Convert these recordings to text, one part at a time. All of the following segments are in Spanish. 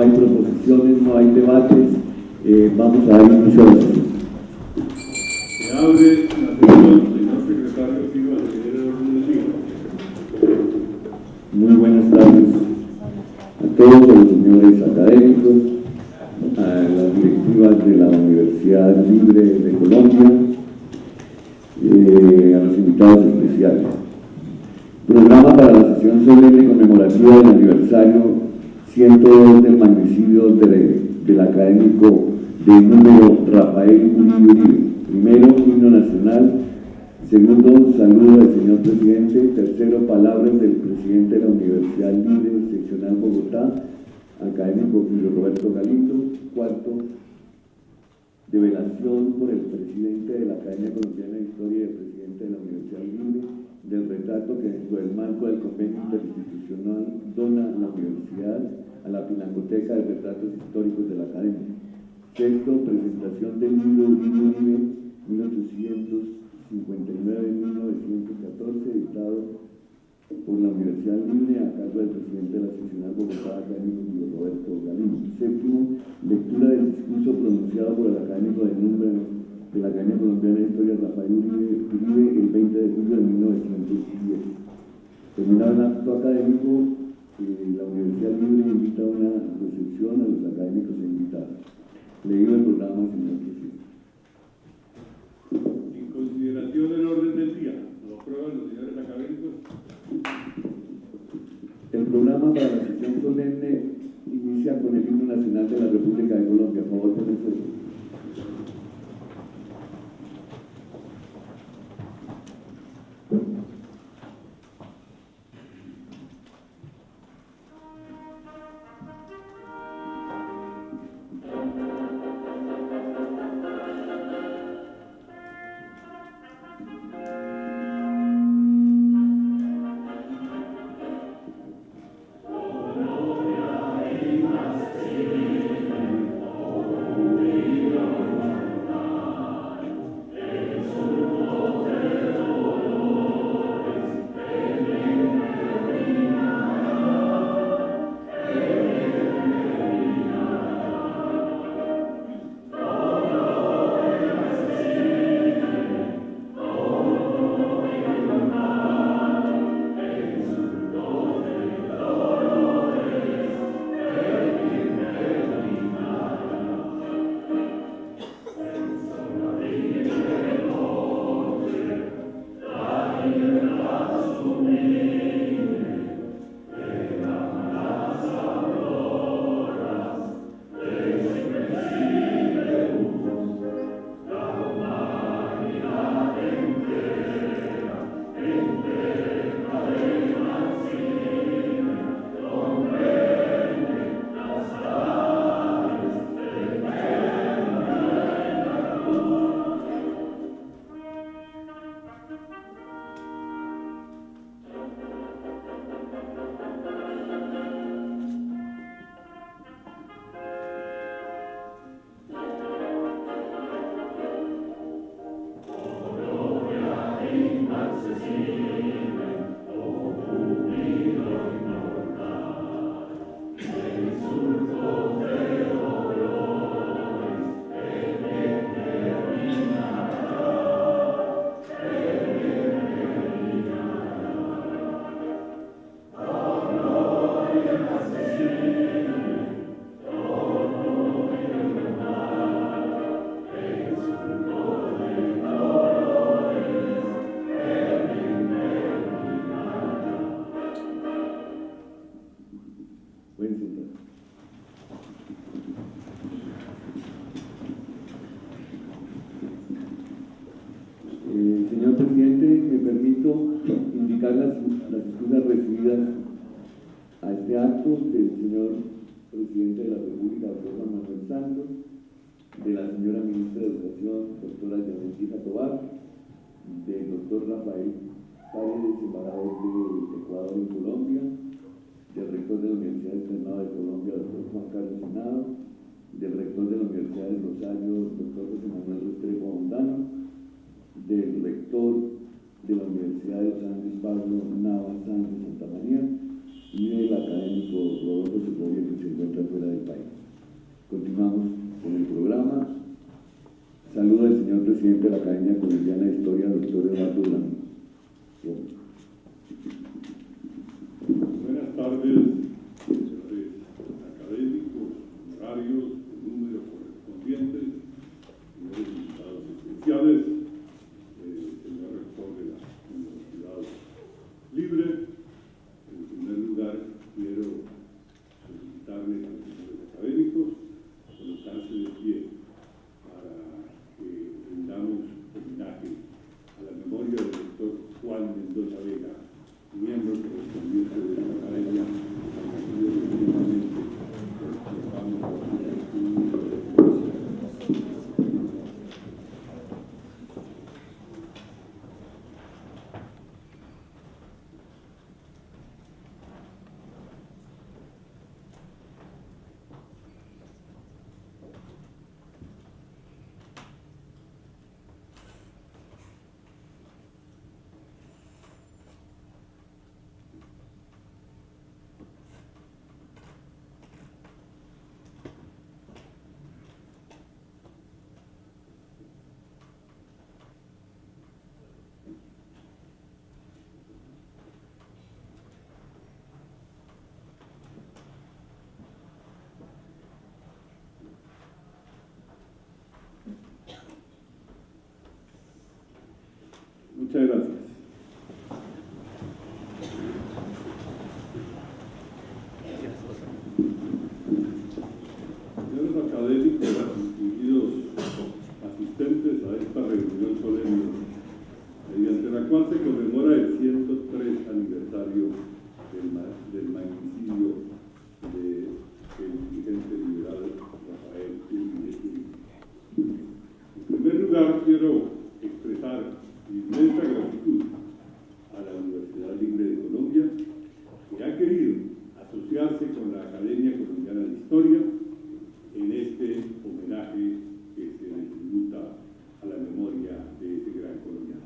hay proposiciones, no hay debates, vamos a dar inicio a la sesión. Se abre la sesión, señor secretario, siga la primera orden del día. Muy buenas tardes a todos los señores académicos, a las directivas de la Universidad Libre de Colombia, a los invitados especiales. Programa para la sesión solemne conmemorativa del aniversario 102 del magnicidio del académico de número Rafael Uribe Uribe. Primero, himno nacional. Segundo, saludo del señor presidente. Tercero, palabras del presidente de la Universidad Libre Seccional Bogotá, académico Julio Roberto Galindo. Cuarto, develación por el presidente de la Academia Colombiana de Historia y el presidente de la Universidad Libre del retrato que dentro del marco del convenio interinstitucional dona la universidad a la Pinacoteca de Retratos Históricos de la Academia. Sexto, presentación del libro Uribe Uribe 1859-1914, editado por la Universidad Libre a cargo del presidente de la Seccional Bogotá, académico Julio Roberto Galindo. Séptimo, lectura del discurso pronunciado por el académico de número de la Academia Colombiana de Historia Rafael Uribe el 20 de julio de 1910. Terminado el acto académico, la Universidad Libre invita a una recepción a los académicos invitados. Leído el programa, señor presidente. En consideración del orden del día, ¿lo aprueban los señores académicos? El programa para la sesión solemne inicia con el himno nacional de la República de Colombia. A favor, por eso. Señor presidente, me permito indicar las excusas recibidas a este acto del señor presidente de la República, doctor Juan Manuel Santos, de la señora ministra de Educación, doctora Yanetina Tobar, del doctor Rafael Paredes, embajador de Ecuador en Colombia, del rector de la Universidad Externada de Colombia, doctor Juan Carlos Senado, del rector de la Universidad de Rosario, doctor José Manuel Restrepo Ondano, del rector de la Universidad de los Andes, Pablo Nava Sánchez Santa María, y del académico Rodolfo Segovia, que se encuentra fuera del país. Continuamos con el programa. Saludo al señor presidente de la Academia Colombiana de Historia, doctor Eduardo Blanco. Buenas tardes, señores académicos, honorarios, de número correspondientes, señores invitados especiales, señor rector de la Universidad Libre. En primer lugar, quiero solicitarles a los señores académicos colocarse de pie para que brindamos homenaje a la memoria del doctor Juan Mendoza Vega, miembro correspondiente de la Academia, fallecido recientemente por Muchas gracias. Señores académicos, distinguidos asistentes a esta reunión solemne, mediante la cual se conmemora el 103 aniversario del magnicidio del dirigente liberal Rafael Uribe. En primer lugar, quiero expresar inmensa gratitud a la Universidad Libre de Colombia, que ha querido asociarse con la Academia Colombiana de Historia en este homenaje que se le tributa a la memoria de ese gran colombiano.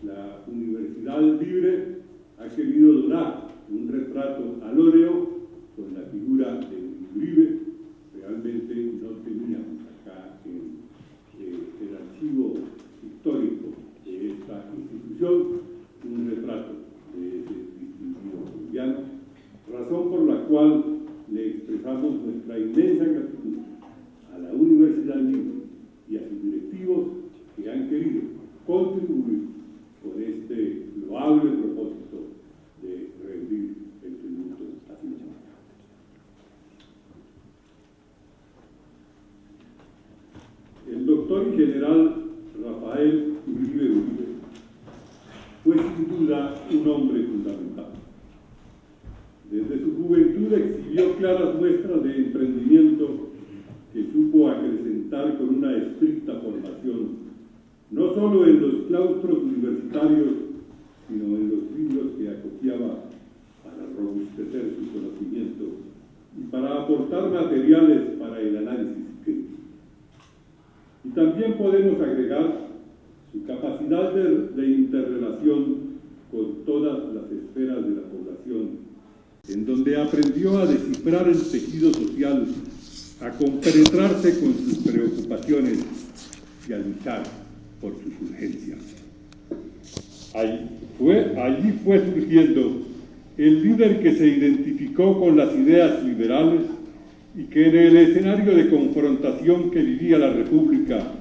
La Universidad Libre ha querido donar un retrato al óleo con la figura de Uribe. Realmente no teníamos acá en el archivo histórico de esta institución un retrato de ese distinguido colombiano, razón por la cual le expresamos nuestra inmensa gratitud a la Universidad Libre y a sus directivos que han querido contribuir con este loable propósito de rendir el tributo a su memoria. El doctor y general Rafael Uribe fue sin duda un hombre fundamental. Desde su juventud exhibió claras muestras de emprendimiento que supo acrecentar con una estricta formación, no solo en los claustros universitarios, sino en los libros que acogiaba para robustecer su conocimiento y para aportar materiales para el análisis crítico. Y también podemos agregar su capacidad de interrelación con todas las esferas de la población, en donde aprendió a descifrar el tejido social, a compenetrarse con sus preocupaciones y a luchar por sus urgencias. Allí fue surgiendo el líder que se identificó con las ideas liberales y que en el escenario de confrontación que vivía la República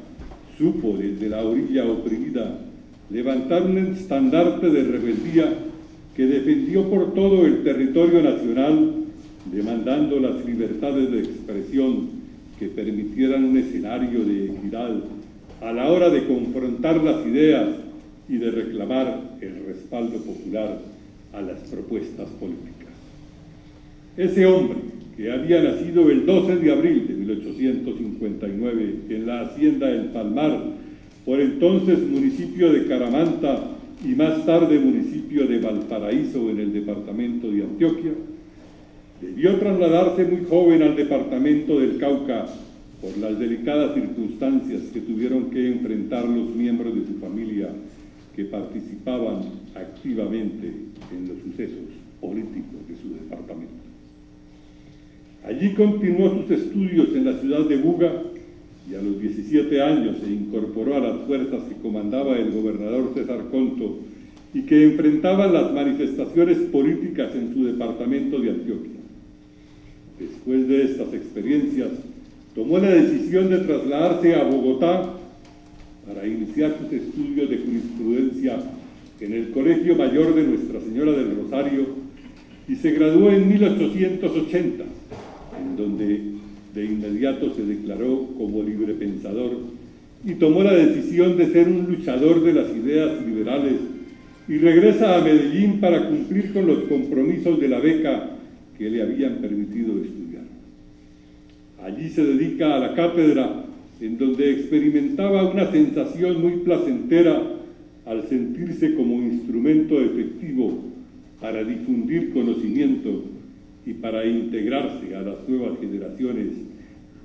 supo desde la orilla oprimida levantar un estandarte de rebeldía que defendió por todo el territorio nacional, demandando las libertades de expresión que permitieran un escenario de equidad a la hora de confrontar las ideas y de reclamar el respaldo popular a las propuestas políticas. Ese hombre, que había nacido el 12 de abril de 1859 en la hacienda El Palmar, por entonces municipio de Caramanta y más tarde municipio de Valparaíso en el departamento de Antioquia, debió trasladarse muy joven al departamento del Cauca por las delicadas circunstancias que tuvieron que enfrentar los miembros de su familia que participaban activamente en los sucesos políticos de su departamento. Allí continuó sus estudios en la ciudad de Buga y a los 17 años se incorporó a las fuerzas que comandaba el gobernador César Conto y que enfrentaban las manifestaciones políticas en su departamento de Antioquia. Después de estas experiencias, tomó la decisión de trasladarse a Bogotá para iniciar sus estudios de jurisprudencia en el Colegio Mayor de Nuestra Señora del Rosario y se graduó en 1880, en donde de inmediato se declaró como librepensador y tomó la decisión de ser un luchador de las ideas liberales y regresa a Medellín para cumplir con los compromisos de la beca que le habían permitido estudiar. Allí se dedica a la cátedra, en donde experimentaba una sensación muy placentera al sentirse como instrumento efectivo para difundir conocimiento y para integrarse a las nuevas generaciones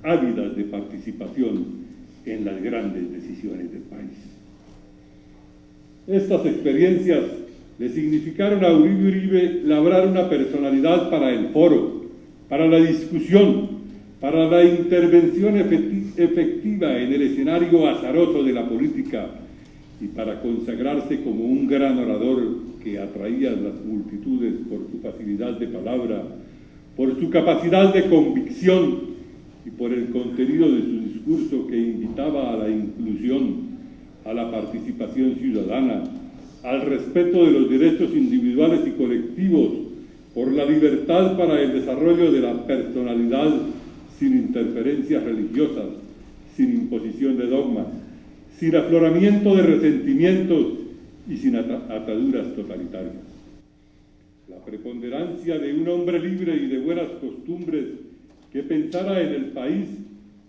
ávidas de participación en las grandes decisiones del país. Estas experiencias le significaron a Uribe Uribe labrar una personalidad para el foro, para la discusión, para la intervención efectiva en el escenario azaroso de la política y para consagrarse como un gran orador que atraía a las multitudes por su facilidad de palabra, por su capacidad de convicción y por el contenido de su discurso que invitaba a la inclusión, a la participación ciudadana, al respeto de los derechos individuales y colectivos, por la libertad para el desarrollo de la personalidad sin interferencias religiosas, sin imposición de dogmas, sin afloramiento de resentimientos y sin ataduras totalitarias. La preponderancia de un hombre libre y de buenas costumbres que pensara en el país,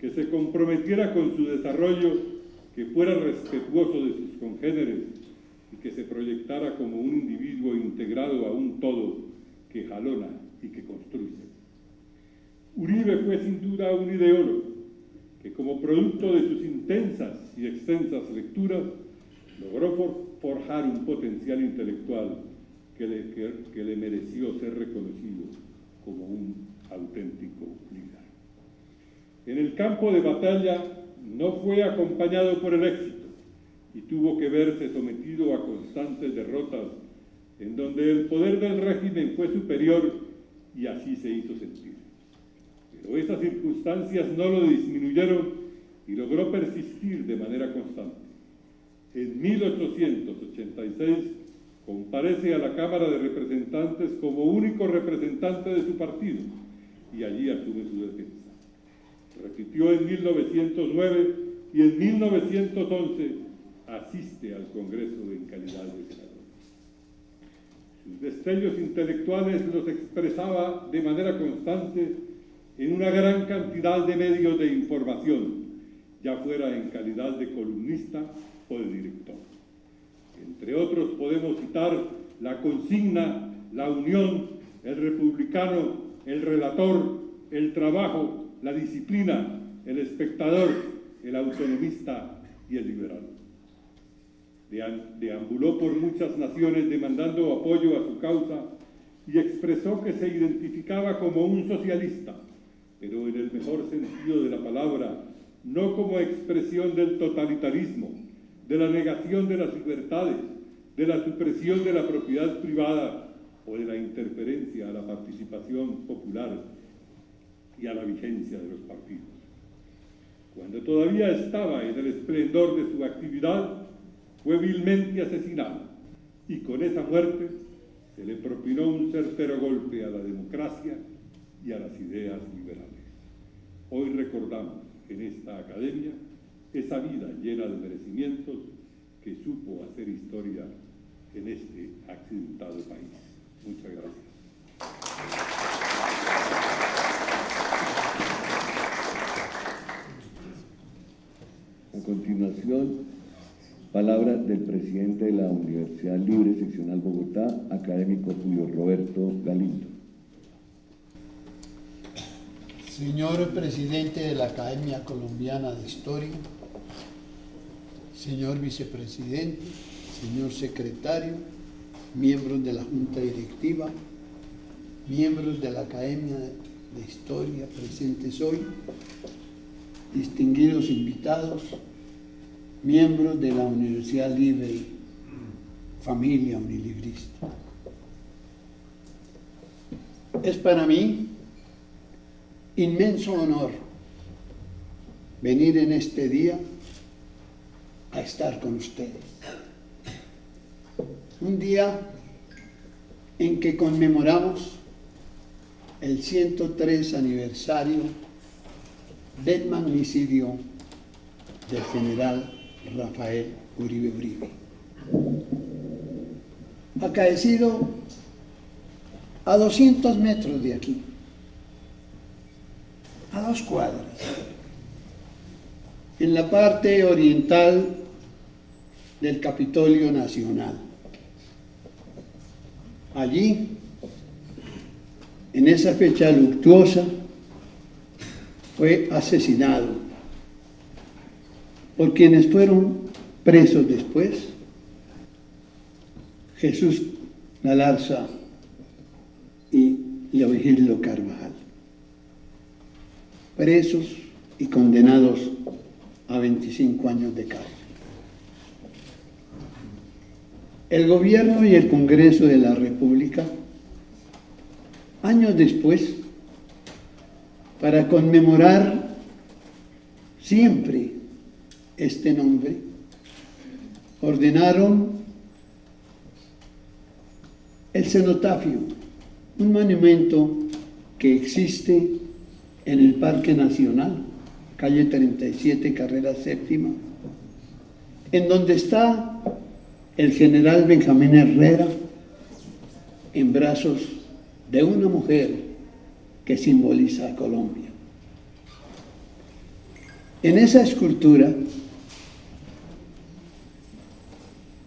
que se comprometiera con su desarrollo, que fuera respetuoso de sus congéneres y que se proyectara como un individuo integrado a un todo que jalona y que construye. Uribe fue sin duda un ideólogo que, como producto de sus intensas y extensas lecturas, logró forjar un potencial intelectual que le mereció ser reconocido como un auténtico líder. En el campo de batalla no fue acompañado por el éxito y tuvo que verse sometido a constantes derrotas en donde el poder del régimen fue superior y así se hizo sentir. Pero esas circunstancias no lo disminuyeron y logró persistir de manera constante. En 1886 comparece a la Cámara de Representantes como único representante de su partido y allí asume su defensa. Repitió en 1909 y en 1911 asiste al Congreso en calidad de senador. Sus destellos intelectuales los expresaba de manera constante en una gran cantidad de medios de información, ya fuera en calidad de columnista o de director. Entre otros podemos citar La Consigna, La Unión, El Republicano, El Relator, El Trabajo, La Disciplina, El Espectador, El Autonomista y El Liberal. Deambuló por muchas naciones demandando apoyo a su causa y expresó que se identificaba como un socialista, pero en el mejor sentido de la palabra, no como expresión del totalitarismo, de la negación de las libertades, de la supresión de la propiedad privada o de la interferencia a la participación popular y a la vigencia de los partidos. Cuando todavía estaba en el esplendor de su actividad, fue vilmente asesinado y con esa muerte se le propinó un certero golpe a la democracia y a las ideas liberales. Hoy recordamos en esta academia esa vida llena de merecimientos que supo hacer historia en este accidentado país. Muchas gracias. A continuación, palabra del presidente de la Universidad Libre Seccional Bogotá, académico Julio Roberto Galindo. Señor presidente de la Academia Colombiana de Historia, señor vicepresidente, señor secretario, miembros de la Junta Directiva, miembros de la Academia de Historia presentes hoy, distinguidos invitados, miembros de la Universidad Libre, familia unilibrista. Es para mí inmenso honor venir en este día a estar con ustedes. Un día en que conmemoramos el 103 aniversario del magnicidio del general Rafael Uribe Uribe, acaecido a 200 metros de aquí, a 2 cuadras, en la parte oriental del Capitolio Nacional. Allí, en esa fecha luctuosa, fue asesinado por quienes fueron presos después: Jesús Galarza y Leovigildo Carvajal, presos y condenados a 25 años de cárcel. El gobierno y el Congreso de la República, años después, para conmemorar siempre este nombre, ordenaron el cenotafio, un monumento que existe en el Parque Nacional, calle 37, carrera séptima, en donde está el general Benjamín Herrera en brazos de una mujer que simboliza a Colombia. En esa escultura,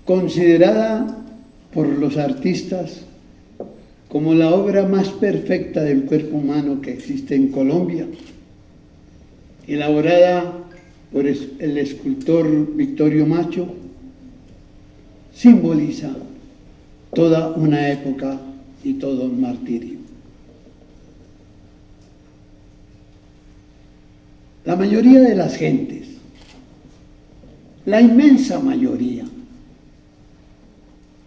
considerada por los artistas como la obra más perfecta del cuerpo humano que existe en Colombia, elaborada por el escultor Victorio Macho, simboliza toda una época y todo un martirio. La mayoría de las gentes, la inmensa mayoría,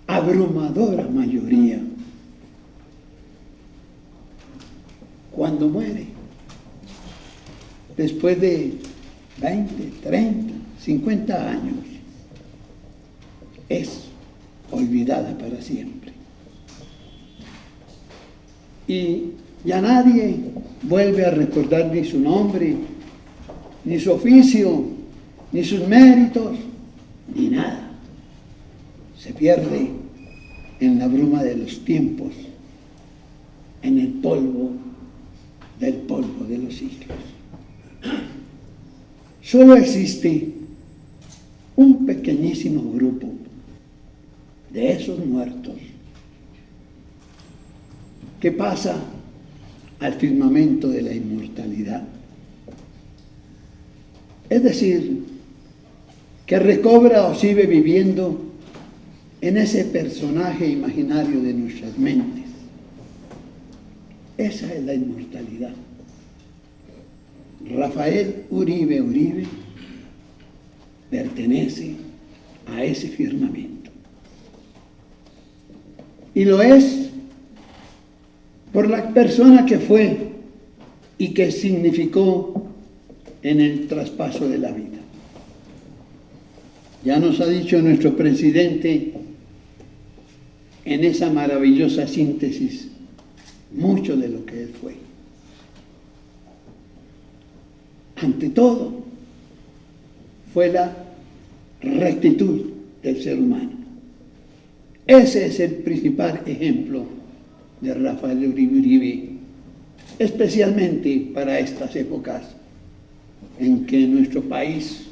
abrumadora mayoría, cuando muere, después de 20, 30, 50 años, es olvidada para siempre. Y ya nadie vuelve a recordar ni su nombre, ni su oficio, ni sus méritos, ni nada. Se pierde en la bruma de los tiempos, en el polvo del polvo de los siglos. Solo existe un pequeñísimo grupo de esos muertos que pasa al firmamento de la inmortalidad. Es decir, que recobra o sigue viviendo en ese personaje imaginario de nuestras mentes. Esa es la inmortalidad. Rafael Uribe Uribe pertenece a ese firmamento. Y lo es por la persona que fue y que significó en el traspaso de la vida. Ya nos ha dicho nuestro presidente en esa maravillosa síntesis mucho de lo que él fue. Ante todo, fue la rectitud del ser humano. Ese es el principal ejemplo de Rafael Uribe Uribe, especialmente para estas épocas en que en nuestro país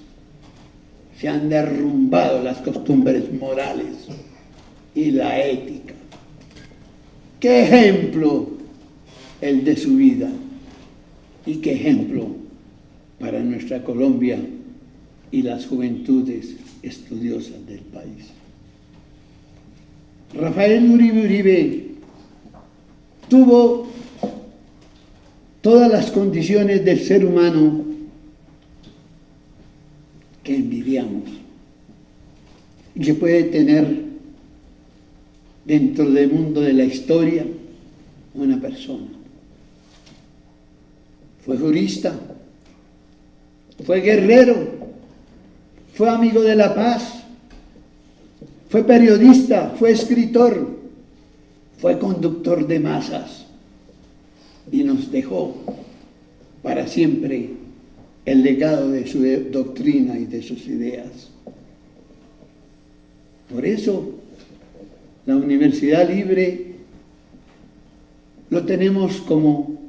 se han derrumbado las costumbres morales y la ética. ¡Qué ejemplo el de su vida! Y qué ejemplo para nuestra Colombia y las juventudes estudiosas del país. Rafael Uribe Uribe tuvo todas las condiciones del ser humano que envidiamos y que puede tener dentro del mundo de la historia una persona. Fue jurista, fue guerrero, fue amigo de la paz, fue periodista, fue escritor, fue conductor de masas y nos dejó para siempre el legado de su doctrina y de sus ideas. Por eso, la Universidad Libre lo tenemos como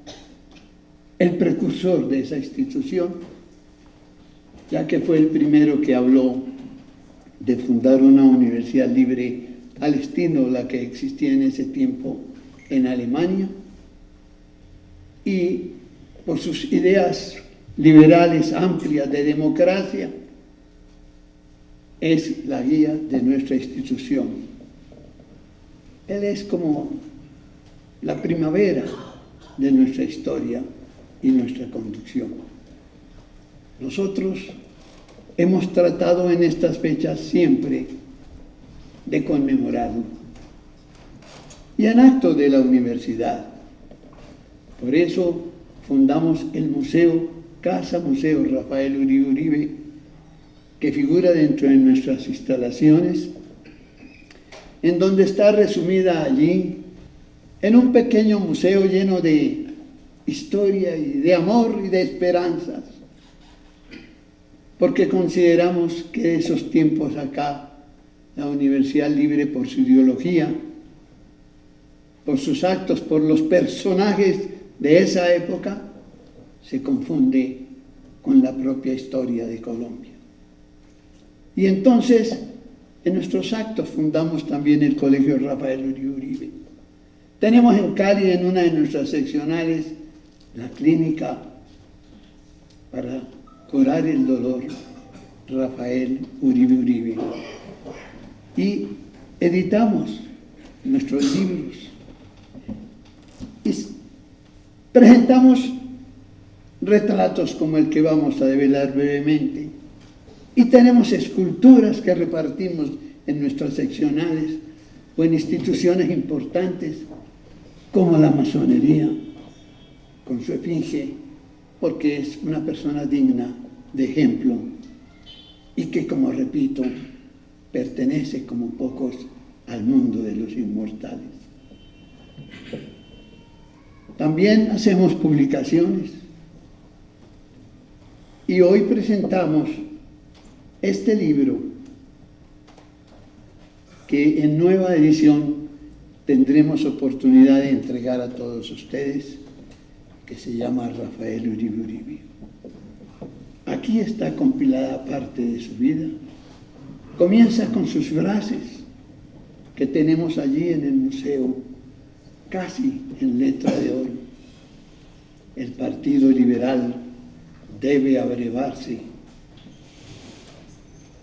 el precursor de esa institución, ya que fue el primero que habló de fundar una universidad libre al estilo la que existía en ese tiempo en Alemania, y por sus ideas liberales amplias de democracia, es la guía de nuestra institución. Él es como la primavera de nuestra historia y nuestra conducción. Nosotros hemos tratado en estas fechas siempre de conmemorarlo, y en acto de la universidad. Por eso fundamos el museo, Casa Museo Rafael Uribe Uribe, que figura dentro de nuestras instalaciones, en donde está resumida allí, en un pequeño museo lleno de historia y de amor y de esperanzas, porque consideramos que esos tiempos acá, la Universidad Libre, por su ideología, por sus actos, por los personajes de esa época, se confunde con la propia historia de Colombia. Y entonces, en nuestros actos fundamos también el Colegio Rafael Uribe Uribe. Tenemos en Cali, en una de nuestras seccionales, la clínica para curar el dolor Rafael Uribe Uribe. Y editamos nuestros libros. Y presentamos retratos como el que vamos a develar brevemente. Y tenemos esculturas que repartimos en nuestras seccionales o en instituciones importantes como la masonería, con su esfinge, porque es una persona digna de ejemplo y que, como repito, pertenece como pocos al mundo de los inmortales. También hacemos publicaciones y hoy presentamos este libro que en nueva edición tendremos oportunidad de entregar a todos ustedes, que se llama Rafael Uribe Uribe. Aquí está compilada parte de su vida. Comienza con sus frases que tenemos allí en el museo, casi en letra de oro. El Partido Liberal debe abrevarse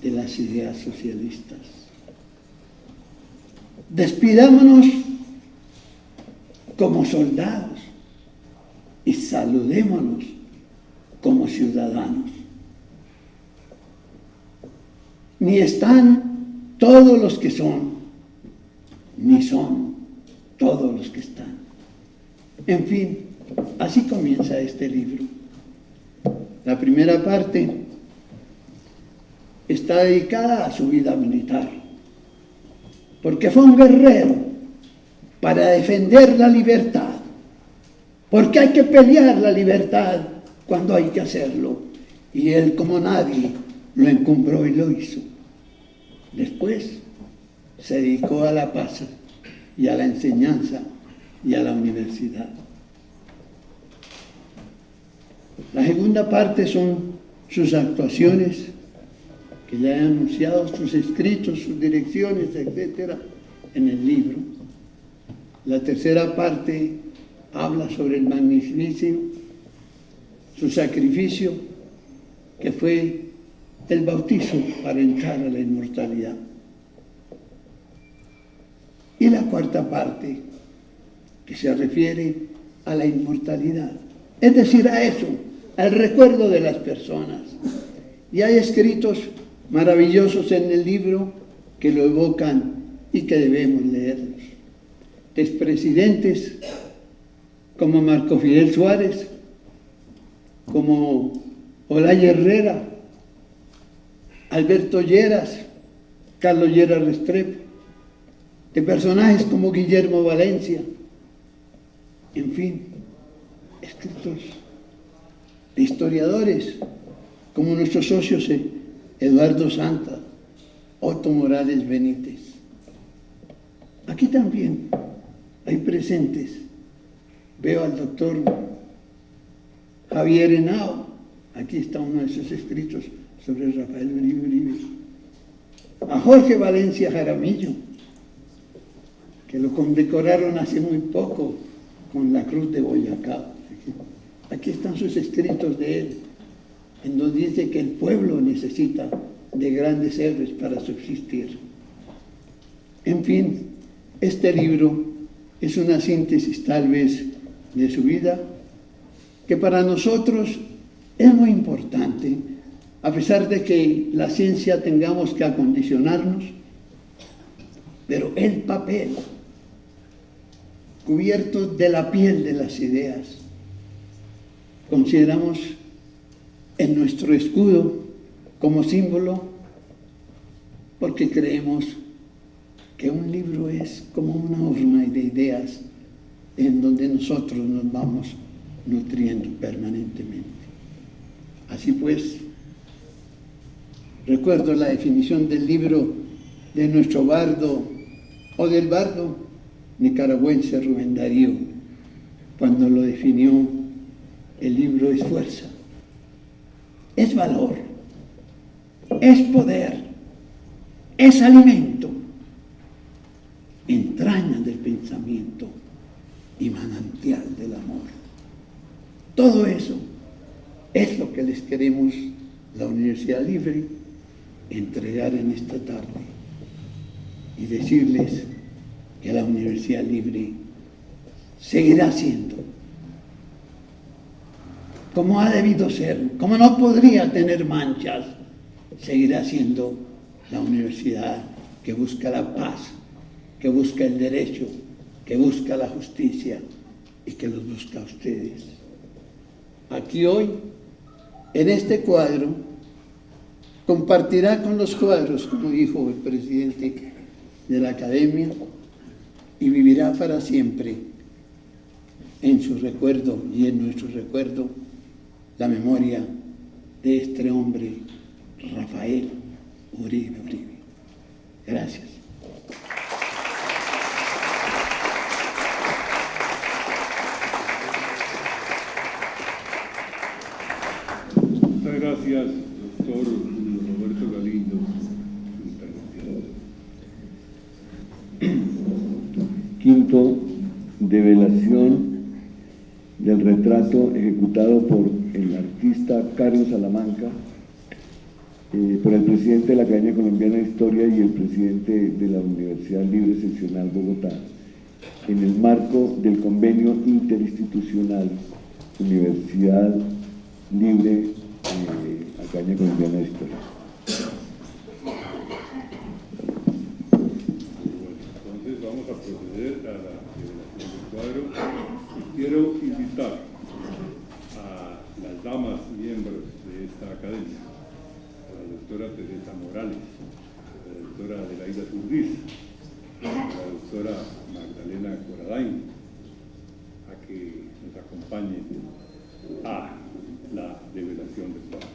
de las ideas socialistas. Despidámonos como soldados y saludémonos como ciudadanos. Ni están todos los que son, ni son todos los que están. En fin, así comienza este libro. La primera parte está dedicada a su vida militar, porque fue un guerrero para defender la libertad, porque hay que pelear la libertad cuando hay que hacerlo, y él, como nadie, lo encumbró y lo hizo. Después se dedicó a la paz y a la enseñanza y a la universidad. La segunda parte son sus actuaciones, que ya he anunciado, sus escritos, sus direcciones, etcétera, en el libro. La tercera parte habla sobre el magnificio, su sacrificio, que fue el bautizo para entrar a la inmortalidad. Y la cuarta parte que se refiere a la inmortalidad, es decir, a eso, al recuerdo de las personas. Y hay escritos maravillosos en el libro que lo evocan y que debemos leerlos. De expresidentes como Marco Fidel Suárez, como Olaya Herrera, Alberto Lleras, Carlos Lleras Restrepo, de personajes como Guillermo Valencia, en fin, escritos de historiadores como nuestros socios Eduardo Santa, Otto Morales Benítez. Aquí también hay presentes. Veo al doctor Javier Henao, aquí está uno de sus escritos sobre Rafael Uribe, a Jorge Valencia Jaramillo, que lo condecoraron hace muy poco con la Cruz de Boyacá. Aquí están sus escritos de él, en donde dice que el pueblo necesita de grandes héroes para subsistir. En fin, este libro es una síntesis tal vez de su vida, que para nosotros es muy importante, a pesar de que la ciencia tengamos que acondicionarnos, pero el papel cubierto de la piel de las ideas, consideramos en nuestro escudo como símbolo, porque creemos que un libro es como una urna de ideas en donde nosotros nos vamos nutriendo permanentemente. Así pues, recuerdo la definición del libro de nuestro bardo, o del bardo nicaragüense Rubén Darío, cuando lo definió: el libro es fuerza, es valor, es poder, es alimento, entraña del pensamiento y manantial del amor. Todo eso es lo que les queremos, la Universidad Libre, entregar en esta tarde y decirles que la Universidad Libre seguirá siendo como ha debido ser, como no podría tener manchas, seguirá siendo la universidad que busca la paz, que busca el derecho, que busca la justicia y que los busca a ustedes. Aquí hoy, en este cuadro, compartirá con los cuadros, como dijo el presidente de la Academia, y vivirá para siempre en su recuerdo y en nuestro recuerdo la memoria de este hombre, Rafael Uribe. Gracias. Muchas gracias, doctor Roberto Galindo, su intervención. Quinto, develación del retrato ejecutado por el artista Carlos Salamanca, por el presidente de la Academia Colombiana de Historia y el presidente de la Universidad Libre Seccional Bogotá, en el marco del convenio interinstitucional Universidad Libre Academia Colombiana de Historia. Entonces vamos a proceder a la revelación del cuadro y quiero invitar a las damas miembros de esta academia, a la doctora Teresa Morales, a la doctora Adelaida Zurdiz, a la doctora Magdalena Coradain, a que nos acompañen a la develación del cuadro.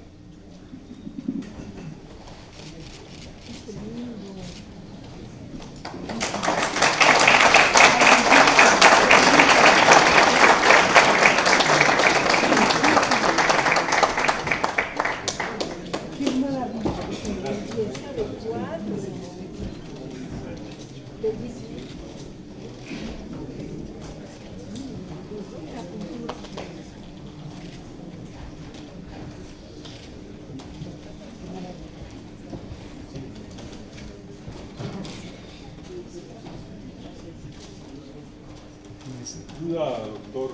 Yes. duda, doctor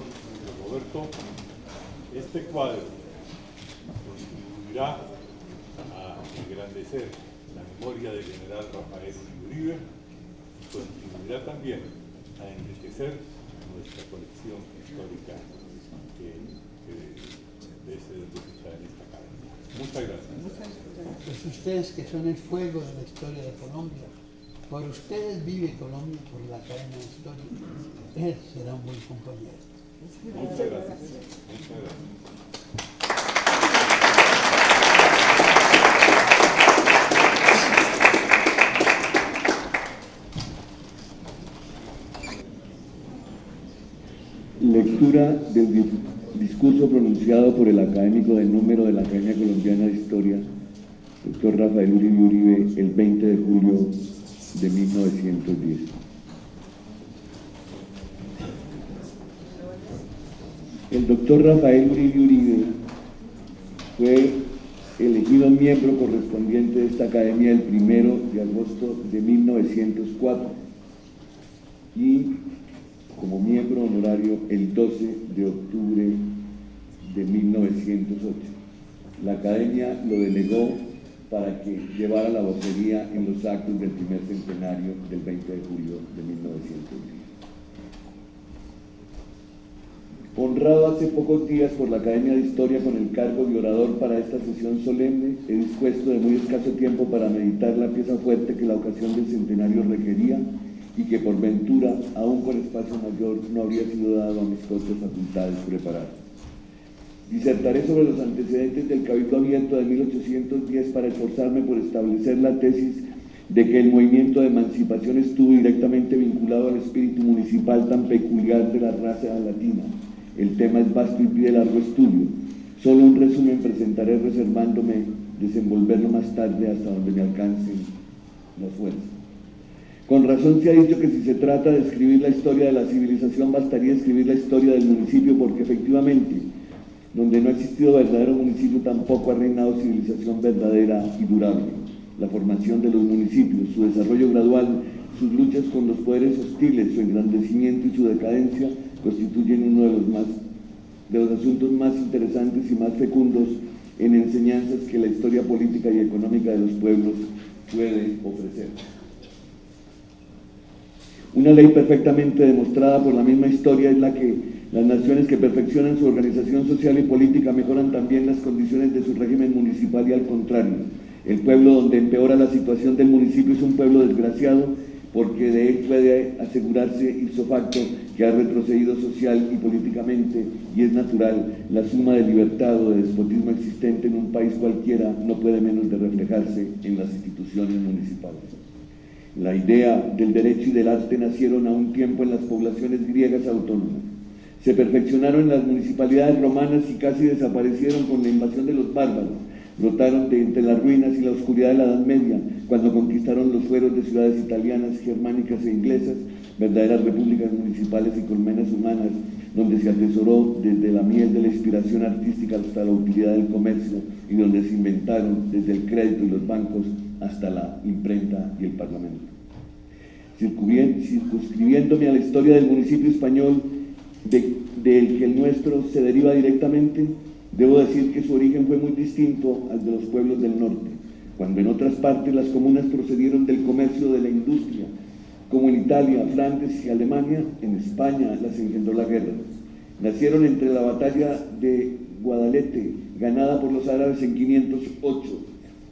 Roberto, este cuadro contribuirá a engrandecer la memoria del general Rafael Uribe y contribuirá también a enriquecer nuestra colección histórica que está en esta academia. Muchas gracias. Pues ustedes que son el fuego de la historia de Colombia, por ustedes vive Colombia, por la Academia de Historia. Él será un buen compañero. Muchas gracias. Muchas gracias. Lectura del discurso pronunciado por el académico del número de la Academia Colombiana de Historia, doctor Rafael Uribe Uribe, el 20 de julio de 1910. El doctor Rafael Uribe Uribe fue elegido miembro correspondiente de esta academia el 1 de agosto de 1904 y como miembro honorario el 12 de octubre de 1908. La academia lo delegó para que llevara la vocería en los actos del primer centenario del 20 de julio de 1910. Honrado hace pocos días por la Academia de Historia con el cargo de orador para esta sesión solemne, he dispuesto de muy escaso tiempo para meditar la pieza fuerte que la ocasión del centenario requería y que por ventura, aún con espacio mayor, no habría sido dado a mis cortas facultades preparar. Disertaré sobre los antecedentes del Cabildo Abierto de 1810 para esforzarme por establecer la tesis de que el movimiento de emancipación estuvo directamente vinculado al espíritu municipal tan peculiar de la raza latina. El tema es vasto y pide largo estudio. Solo un resumen presentaré reservándome desenvolverlo más tarde hasta donde me alcancen las fuerzas. Con razón se ha dicho que si se trata de escribir la historia de la civilización bastaría escribir la historia del municipio, porque efectivamente, donde no ha existido verdadero municipio tampoco ha reinado civilización verdadera y durable. La formación de los municipios, su desarrollo gradual, sus luchas con los poderes hostiles, su engrandecimiento y su decadencia constituyen uno de los asuntos más interesantes y más fecundos en enseñanzas que la historia política y económica de los pueblos puede ofrecer. Una ley perfectamente demostrada por la misma historia es la que las naciones que perfeccionan su organización social y política mejoran también las condiciones de su régimen municipal, y al contrario. El pueblo donde empeora la situación del municipio es un pueblo desgraciado, porque de él puede asegurarse ipso facto que ha retrocedido social y políticamente, y es natural. La suma de libertad o de despotismo existente en un país cualquiera no puede menos de reflejarse en las instituciones municipales. La idea del derecho y del arte nacieron a un tiempo en las poblaciones griegas autónomas. Se perfeccionaron en las municipalidades romanas y casi desaparecieron con la invasión de los bárbaros. Brotaron de entre las ruinas y la oscuridad de la Edad Media, cuando conquistaron los fueros de ciudades italianas, germánicas e inglesas, verdaderas repúblicas municipales y colmenas humanas, donde se atesoró desde la miel de la inspiración artística hasta la utilidad del comercio, y donde se inventaron desde el crédito y los bancos hasta la imprenta y el parlamento. Circunscribiéndome a la historia del municipio español, del que el nuestro se deriva directamente, debo decir que su origen fue muy distinto al de los pueblos del norte. Cuando en otras partes las comunas procedieron del comercio de la industria, como en Italia, Flandes y Alemania, en España las engendró la guerra. Nacieron entre la batalla de Guadalete, ganada por los árabes en 508,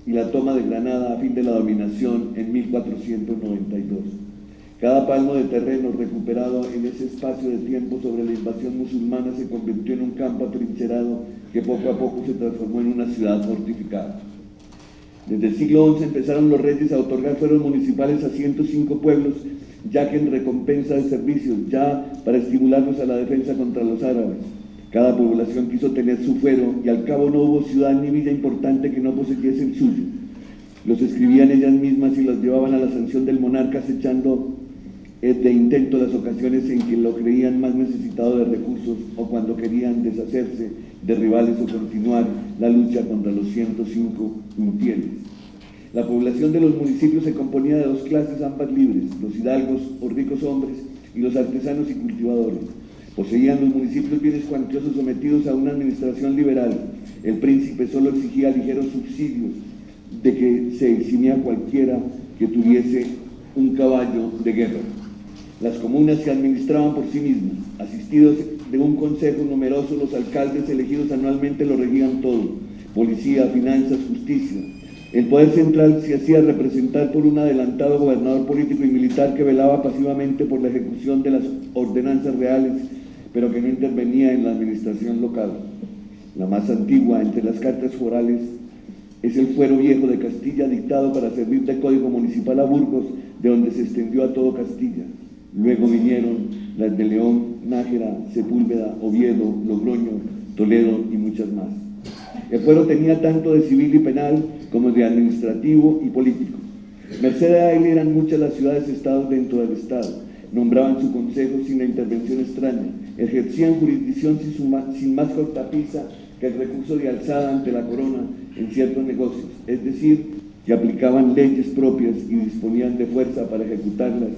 y la toma de Granada a fin de la dominación en 1492. Cada palmo de terreno recuperado en ese espacio de tiempo sobre la invasión musulmana se convirtió en un campo atrincherado que poco a poco se transformó en una ciudad fortificada. Desde el siglo XI empezaron los reyes a otorgar fueros municipales a 105 pueblos, ya que en recompensa de servicios, ya para estimularlos a la defensa contra los árabes. Cada población quiso tener su fuero, y al cabo no hubo ciudad ni villa importante que no poseyese el suyo. Los escribían ellas mismas y los llevaban a la sanción del monarca, acechando de intento las ocasiones en que lo creían más necesitado de recursos, o cuando querían deshacerse de rivales o continuar la lucha contra los 105 infieles. La población de los municipios se componía de dos clases, ambas libres: los hidalgos o ricos hombres y los artesanos y cultivadores. Poseían los municipios bienes cuantiosos sometidos a una administración liberal. El príncipe solo exigía ligeros subsidios, de que se eximía cualquiera que tuviese un caballo de guerra. Las comunas se administraban por sí mismas, asistidos de un consejo numeroso. Los alcaldes elegidos anualmente lo regían todo: policía, finanzas, justicia. El poder central se hacía representar por un adelantado gobernador político y militar que velaba pasivamente por la ejecución de las ordenanzas reales, pero que no intervenía en la administración local. La más antigua entre las cartas forales es el Fuero Viejo de Castilla, dictado para servir de código municipal a Burgos, de donde se extendió a todo Castilla. Luego vinieron las de León, Nájera, Sepúlveda, Oviedo, Logroño, Toledo y muchas más. El fuero tenía tanto de civil y penal como de administrativo y político. Merced a él eran muchas las ciudades-estados dentro del Estado. Nombraban su consejo sin la intervención extraña. Ejercían jurisdicción sin más cortapisa que el recurso de alzada ante la corona en ciertos negocios, es decir, que aplicaban leyes propias y disponían de fuerza para ejecutarlas,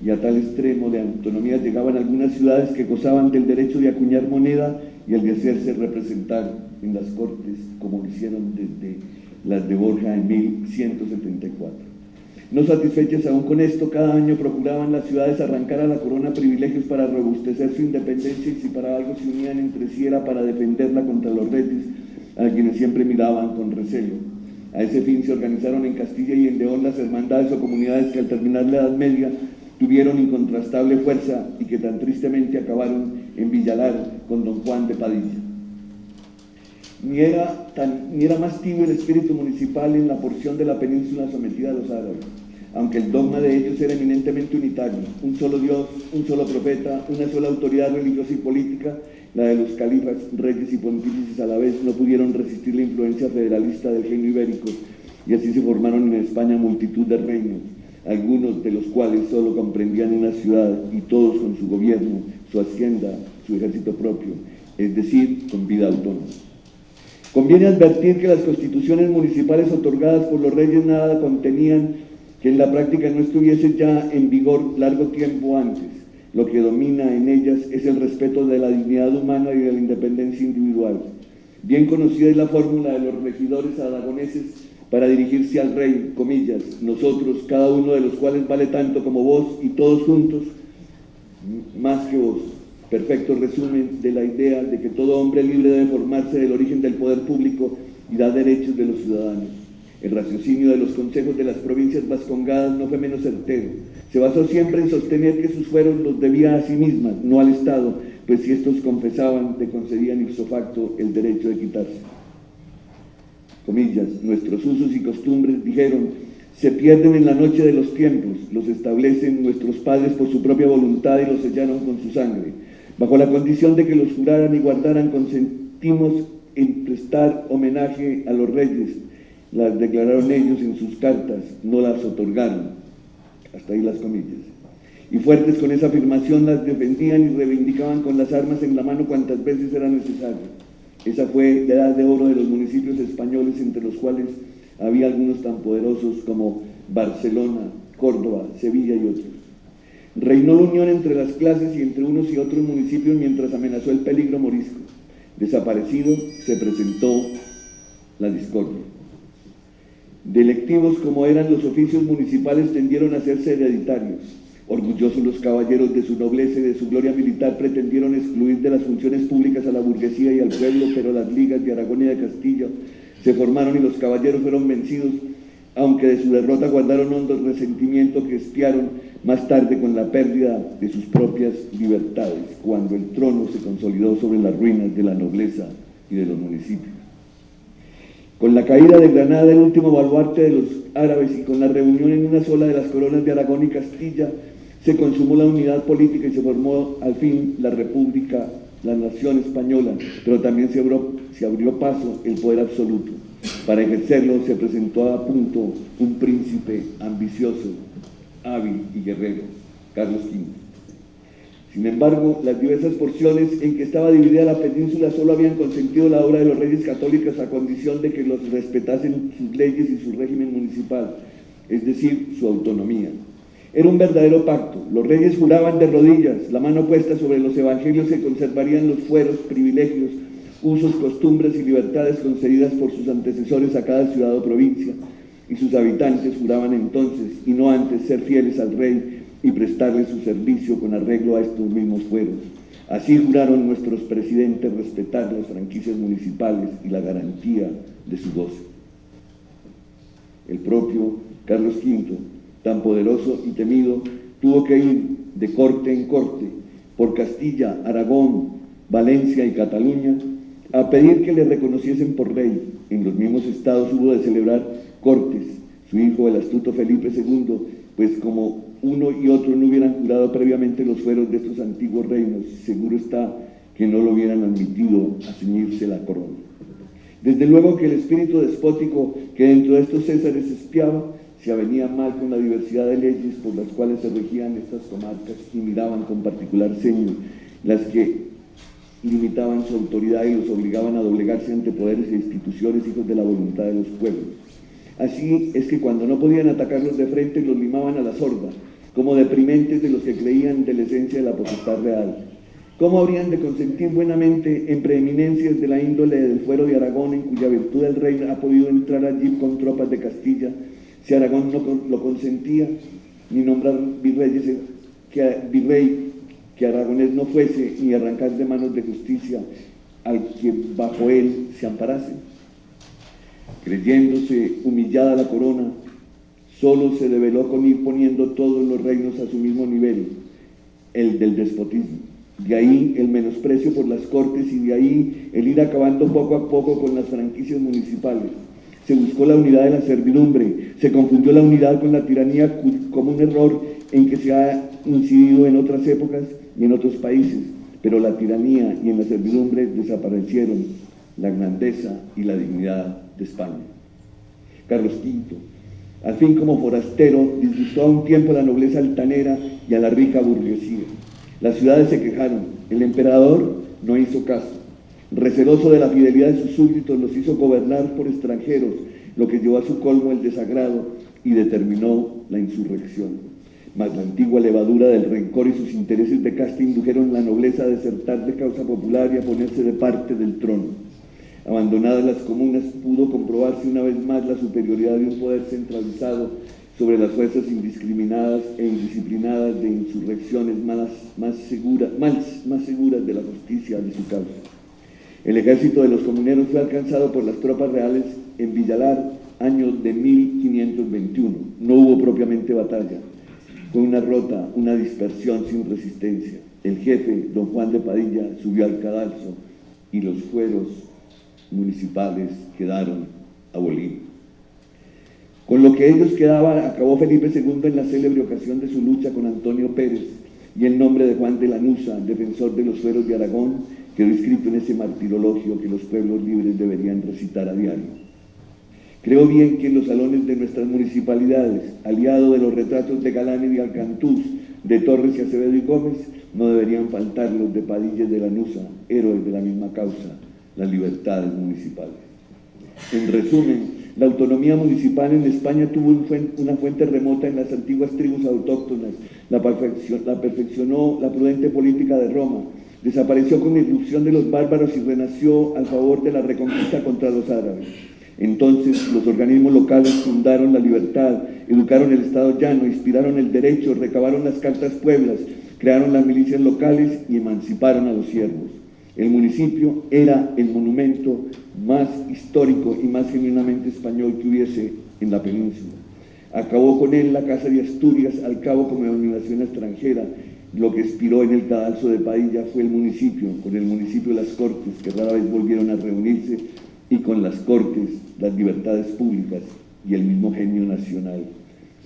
y a tal extremo de autonomía llegaban algunas ciudades que gozaban del derecho de acuñar moneda y el de hacerse representar en las cortes, como lo hicieron desde las de Borja en 1174. No satisfechas aún con esto, cada año procuraban las ciudades arrancar a la corona privilegios para robustecer su independencia, y si para algo se unían entre sí era para defenderla contra los reyes, a quienes siempre miraban con recelo. A ese fin se organizaron en Castilla y en León las hermandades o comunidades que al terminar la Edad Media tuvieron incontrastable fuerza y que tan tristemente acabaron en Villalar con don Juan de Padilla. Ni era más tibio el espíritu municipal en la porción de la península sometida a los árabes, aunque el dogma de ellos era eminentemente unitario: un solo Dios, un solo profeta, una sola autoridad religiosa y política. La de los califas, reyes y pontífices a la vez no pudieron resistir la influencia federalista del genio ibérico, y así se formaron en España multitud de reinos, algunos de los cuales solo comprendían una ciudad, y todos con su gobierno, su hacienda, su ejército propio, es decir, con vida autónoma. Conviene advertir que las constituciones municipales otorgadas por los reyes nada contenían que en la práctica no estuviese ya en vigor largo tiempo antes. Lo que domina en ellas es el respeto de la dignidad humana y de la independencia individual. Bien conocida es la fórmula de los regidores aragoneses para dirigirse al rey, comillas: nosotros, cada uno de los cuales vale tanto como vos, y todos juntos más que vos. Perfecto resumen de la idea de que todo hombre libre debe formarse del origen del poder público y da derechos de los ciudadanos. El raciocinio de los consejos de las provincias vascongadas no fue menos certero. Se basó siempre en sostener que sus fueros los debía a sí mismas, no al Estado, pues si estos confesaban, le concedían ipso facto el derecho de quitarse. Comillas: nuestros usos y costumbres, dijeron, se pierden en la noche de los tiempos, los establecen nuestros padres por su propia voluntad y los sellaron con su sangre. Bajo la condición de que los juraran y guardaran, consentimos en prestar homenaje a los reyes. Las declararon ellos en sus cartas, no las otorgaron. Hasta ahí las comillas. Y fuertes con esa afirmación, las defendían y reivindicaban con las armas en la mano cuantas veces era necesario. Esa fue la edad de oro de los municipios españoles, entre los cuales había algunos tan poderosos como Barcelona, Córdoba, Sevilla y otros. Reinó la unión entre las clases y entre unos y otros municipios mientras amenazó el peligro morisco. Desaparecido, se presentó la discordia. Delictivos como eran los oficios municipales tendieron a hacerse hereditarios. Orgullosos los caballeros de su nobleza y de su gloria militar, pretendieron excluir de las funciones públicas a la burguesía y al pueblo, pero las ligas de Aragón y de Castilla se formaron y los caballeros fueron vencidos, aunque de su derrota guardaron hondos resentimientos que expiaron más tarde con la pérdida de sus propias libertades, cuando el trono se consolidó sobre las ruinas de la nobleza y de los municipios. Con la caída de Granada, el último baluarte de los árabes, y con la reunión en una sola de las coronas de Aragón y Castilla, se consumó la unidad política y se formó al fin la República, la nación española, pero también se abrió paso el poder absoluto. Para ejercerlo se presentó a punto un príncipe ambicioso, hábil y guerrero, Carlos V. Sin embargo, las diversas porciones en que estaba dividida la península solo habían consentido la obra de los reyes católicos a condición de que los respetasen sus leyes y su régimen municipal, es decir, su autonomía. Era un verdadero pacto. Los reyes juraban de rodillas, la mano puesta sobre los evangelios, que conservarían los fueros, privilegios, usos, costumbres y libertades concedidas por sus antecesores a cada ciudad o provincia, y sus habitantes juraban entonces, y no antes, ser fieles al rey y prestarle su servicio con arreglo a estos mismos fueros. Así juraron nuestros presidentes respetar las franquicias municipales y la garantía de su goce. El propio Carlos V, tan poderoso y temido, tuvo que ir de corte en corte, por Castilla, Aragón, Valencia y Cataluña, a pedir que le reconociesen por rey. En los mismos estados hubo de celebrar cortes. Su hijo, el astuto Felipe II, pues como uno y otro no hubieran jurado previamente los fueros de estos antiguos reinos, seguro está que no lo hubieran admitido a ceñirse la corona. Desde luego que el espíritu despótico que dentro de estos césares espiaba se avenía mal con la diversidad de leyes por las cuales se regían estas comarcas, y miraban con particular ceño las que limitaban su autoridad y los obligaban a doblegarse ante poderes e instituciones hijos de la voluntad de los pueblos. Así es que cuando no podían atacarlos de frente, los limaban a la sorda, como deprimentes de los que creían de la esencia de la potestad real. ¿Cómo habrían de consentir buenamente en preeminencias de la índole del fuero de Aragón, en cuya virtud el rey ha podido entrar allí con tropas de Castilla, si Aragón no lo consentía, ni nombrar virrey que aragonés no fuese, ni arrancar de manos de justicia al que bajo él se amparase? Creyéndose humillada la corona, solo se develó con ir poniendo todos los reinos a su mismo nivel, el del despotismo. De ahí el menosprecio por las cortes, y de ahí el ir acabando poco a poco con las franquicias municipales. Se buscó la unidad de la servidumbre, se confundió la unidad con la tiranía, como un error en que se ha incidido en otras épocas y en otros países, pero la tiranía y en la servidumbre desaparecieron la grandeza y la dignidad de España. Carlos V, al fin como forastero, disgustó a un tiempo a la nobleza altanera y a la rica burguesía. Las ciudades se quejaron, el emperador no hizo caso. Receloso de la fidelidad de sus súbditos, los hizo gobernar por extranjeros, lo que llevó a su colmo el desagrado y determinó la insurrección. Mas la antigua levadura del rencor y sus intereses de casta indujeron a la nobleza a desertar de causa popular y a ponerse de parte del trono. Abandonadas las comunas, pudo comprobarse una vez más la superioridad de un poder centralizado sobre las fuerzas indiscriminadas e indisciplinadas de insurrecciones más seguras de la justicia de su causa. El ejército de los comuneros fue alcanzado por las tropas reales en Villalar, año de 1521. No hubo propiamente batalla. Fue una rota, una dispersión sin resistencia. El jefe, don Juan de Padilla, subió al cadalso y los fueros municipales quedaron abolidos. Con lo que ellos quedaban, acabó Felipe II en la célebre ocasión de su lucha con Antonio Pérez, y el nombre de Juan de Lanuza, defensor de los fueros de Aragón, quedó escrito en ese martirologio que los pueblos libres deberían recitar a diario. Creo bien que en los salones de nuestras municipalidades, aliado de los retratos de Galán y de Alcantús, de Torres y Acevedo y Gómez, no deberían faltar los de Padilla y de Lanuza, héroes de la misma causa, las libertades municipales. En resumen, la autonomía municipal en España tuvo una fuente remota en las antiguas tribus autóctonas, la perfeccionó la prudente política de Roma, desapareció con la irrupción de los bárbaros y renació al favor de la reconquista contra los árabes. Entonces los organismos locales fundaron la libertad, educaron el Estado llano, inspiraron el derecho, recabaron las cartas pueblas, crearon las milicias locales y emanciparon a los siervos. El municipio era el monumento más histórico y más genuinamente español que hubiese en la península. Acabó con él la Casa de Asturias, al cabo como denominación extranjera. Lo que expiró en el cadalso de Padilla fue el municipio, con el municipio las Cortes, que rara vez volvieron a reunirse, y con las Cortes las libertades públicas y el mismo genio nacional.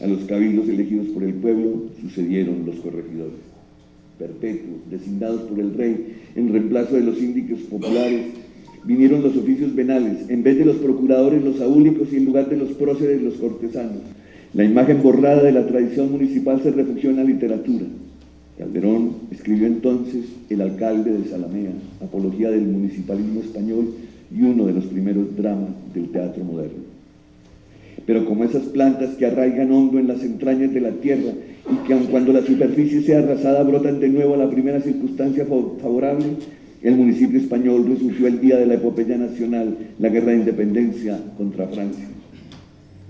A los cabildos elegidos por el pueblo sucedieron los corregidores perpetuos, designados por el rey en reemplazo de los síndicos populares. Vinieron los oficios venales, en vez de los procuradores los aúlicos y en lugar de los próceres los cortesanos. La imagen borrada de la tradición municipal se refugió en la literatura. Calderón escribió entonces El alcalde de Zalamea, apología del municipalismo español y uno de los primeros dramas del teatro moderno. pero como esas plantas que arraigan hondo en las entrañas de la tierra y que aun cuando la superficie sea arrasada brotan de nuevo a la primera circunstancia favorable, el municipio español resurgió el día de la epopeya nacional, la guerra de independencia contra Francia.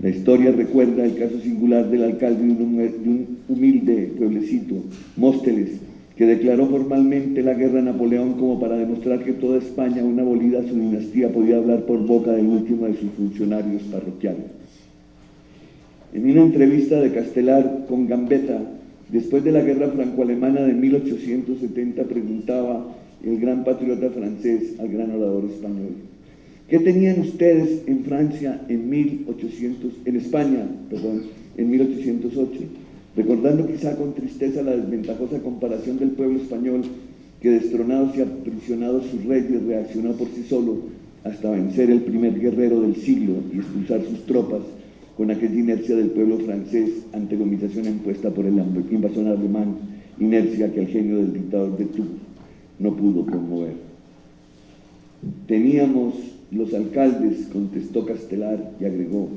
La historia recuerda el caso singular del alcalde de un humilde pueblecito, Móstoles, que declaró formalmente la guerra a Napoleón como para demostrar que toda España, una abolida su dinastía, podía hablar por boca del último de sus funcionarios parroquiales. En una entrevista de Castelar con Gambetta, después de la guerra franco-alemana de 1870, preguntaba el gran patriota francés al gran orador español: ¿qué tenían ustedes en Francia en España, en 1808? Recordando quizá con tristeza la desventajosa comparación del pueblo español que, destronados y aprisionados sus reyes, reaccionó por sí solo hasta vencer el primer guerrero del siglo y expulsar sus tropas, con aquella inercia del pueblo francés ante la humillación impuesta por el invasor alemán, inercia que el genio del dictador de Tours no pudo conmover. Teníamos los alcaldes, contestó Castelar, y agregó: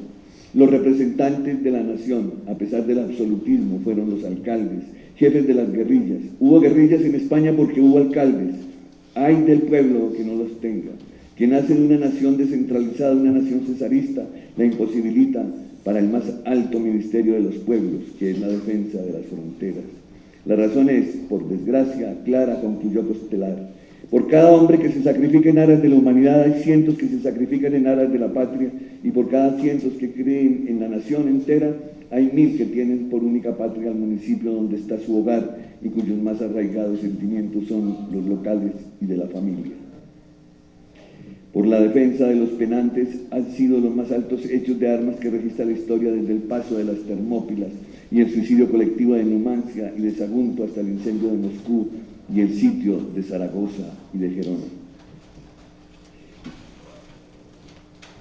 los representantes de la nación, a pesar del absolutismo, fueron los alcaldes, jefes de las guerrillas. Hubo guerrillas en España porque hubo alcaldes. Ay del pueblo que no los tenga, que nace de una nación descentralizada, una nación cesarista, la imposibilita para el más alto ministerio de los pueblos, que es la defensa de las fronteras. La razón es, por desgracia, clara, concluyó Castelar. Por cada hombre que se sacrifica en aras de la humanidad, hay cientos que se sacrifican en aras de la patria, y por cada cientos que creen en la nación entera, hay 1000 que tienen por única patria al municipio donde está su hogar y cuyos más arraigados sentimientos son los locales y de la familia. Por la defensa de los penantes han sido los más altos hechos de armas que registra la historia, desde el paso de las Termópilas y el suicidio colectivo de Numancia y de Sagunto hasta el incendio de Moscú y el sitio de Zaragoza y de Gerona.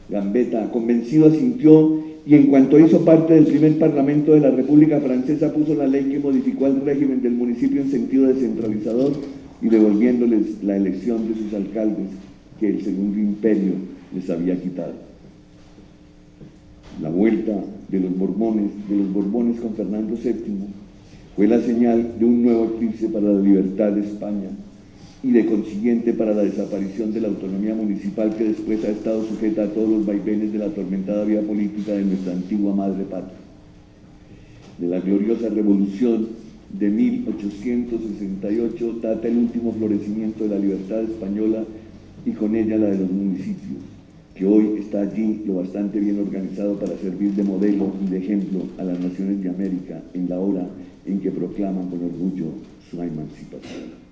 Gambetta, convencido, asintió, y en cuanto hizo parte del primer parlamento de la República Francesa, puso la ley que modificó el régimen del municipio en sentido descentralizador y devolviéndoles la elección de sus alcaldes que el Segundo Imperio les había quitado. La vuelta de los Borbones con Fernando VII fue la señal de un nuevo eclipse para la libertad de España y de consiguiente para la desaparición de la autonomía municipal, que después ha estado sujeta a todos los vaivenes de la atormentada vida política de nuestra antigua madre patria. De la gloriosa revolución de 1868 data el último florecimiento de la libertad española, y con ella la de los municipios, que hoy está allí lo bastante bien organizado para servir de modelo y de ejemplo a las naciones de América en la hora en que proclaman con orgullo su emancipación.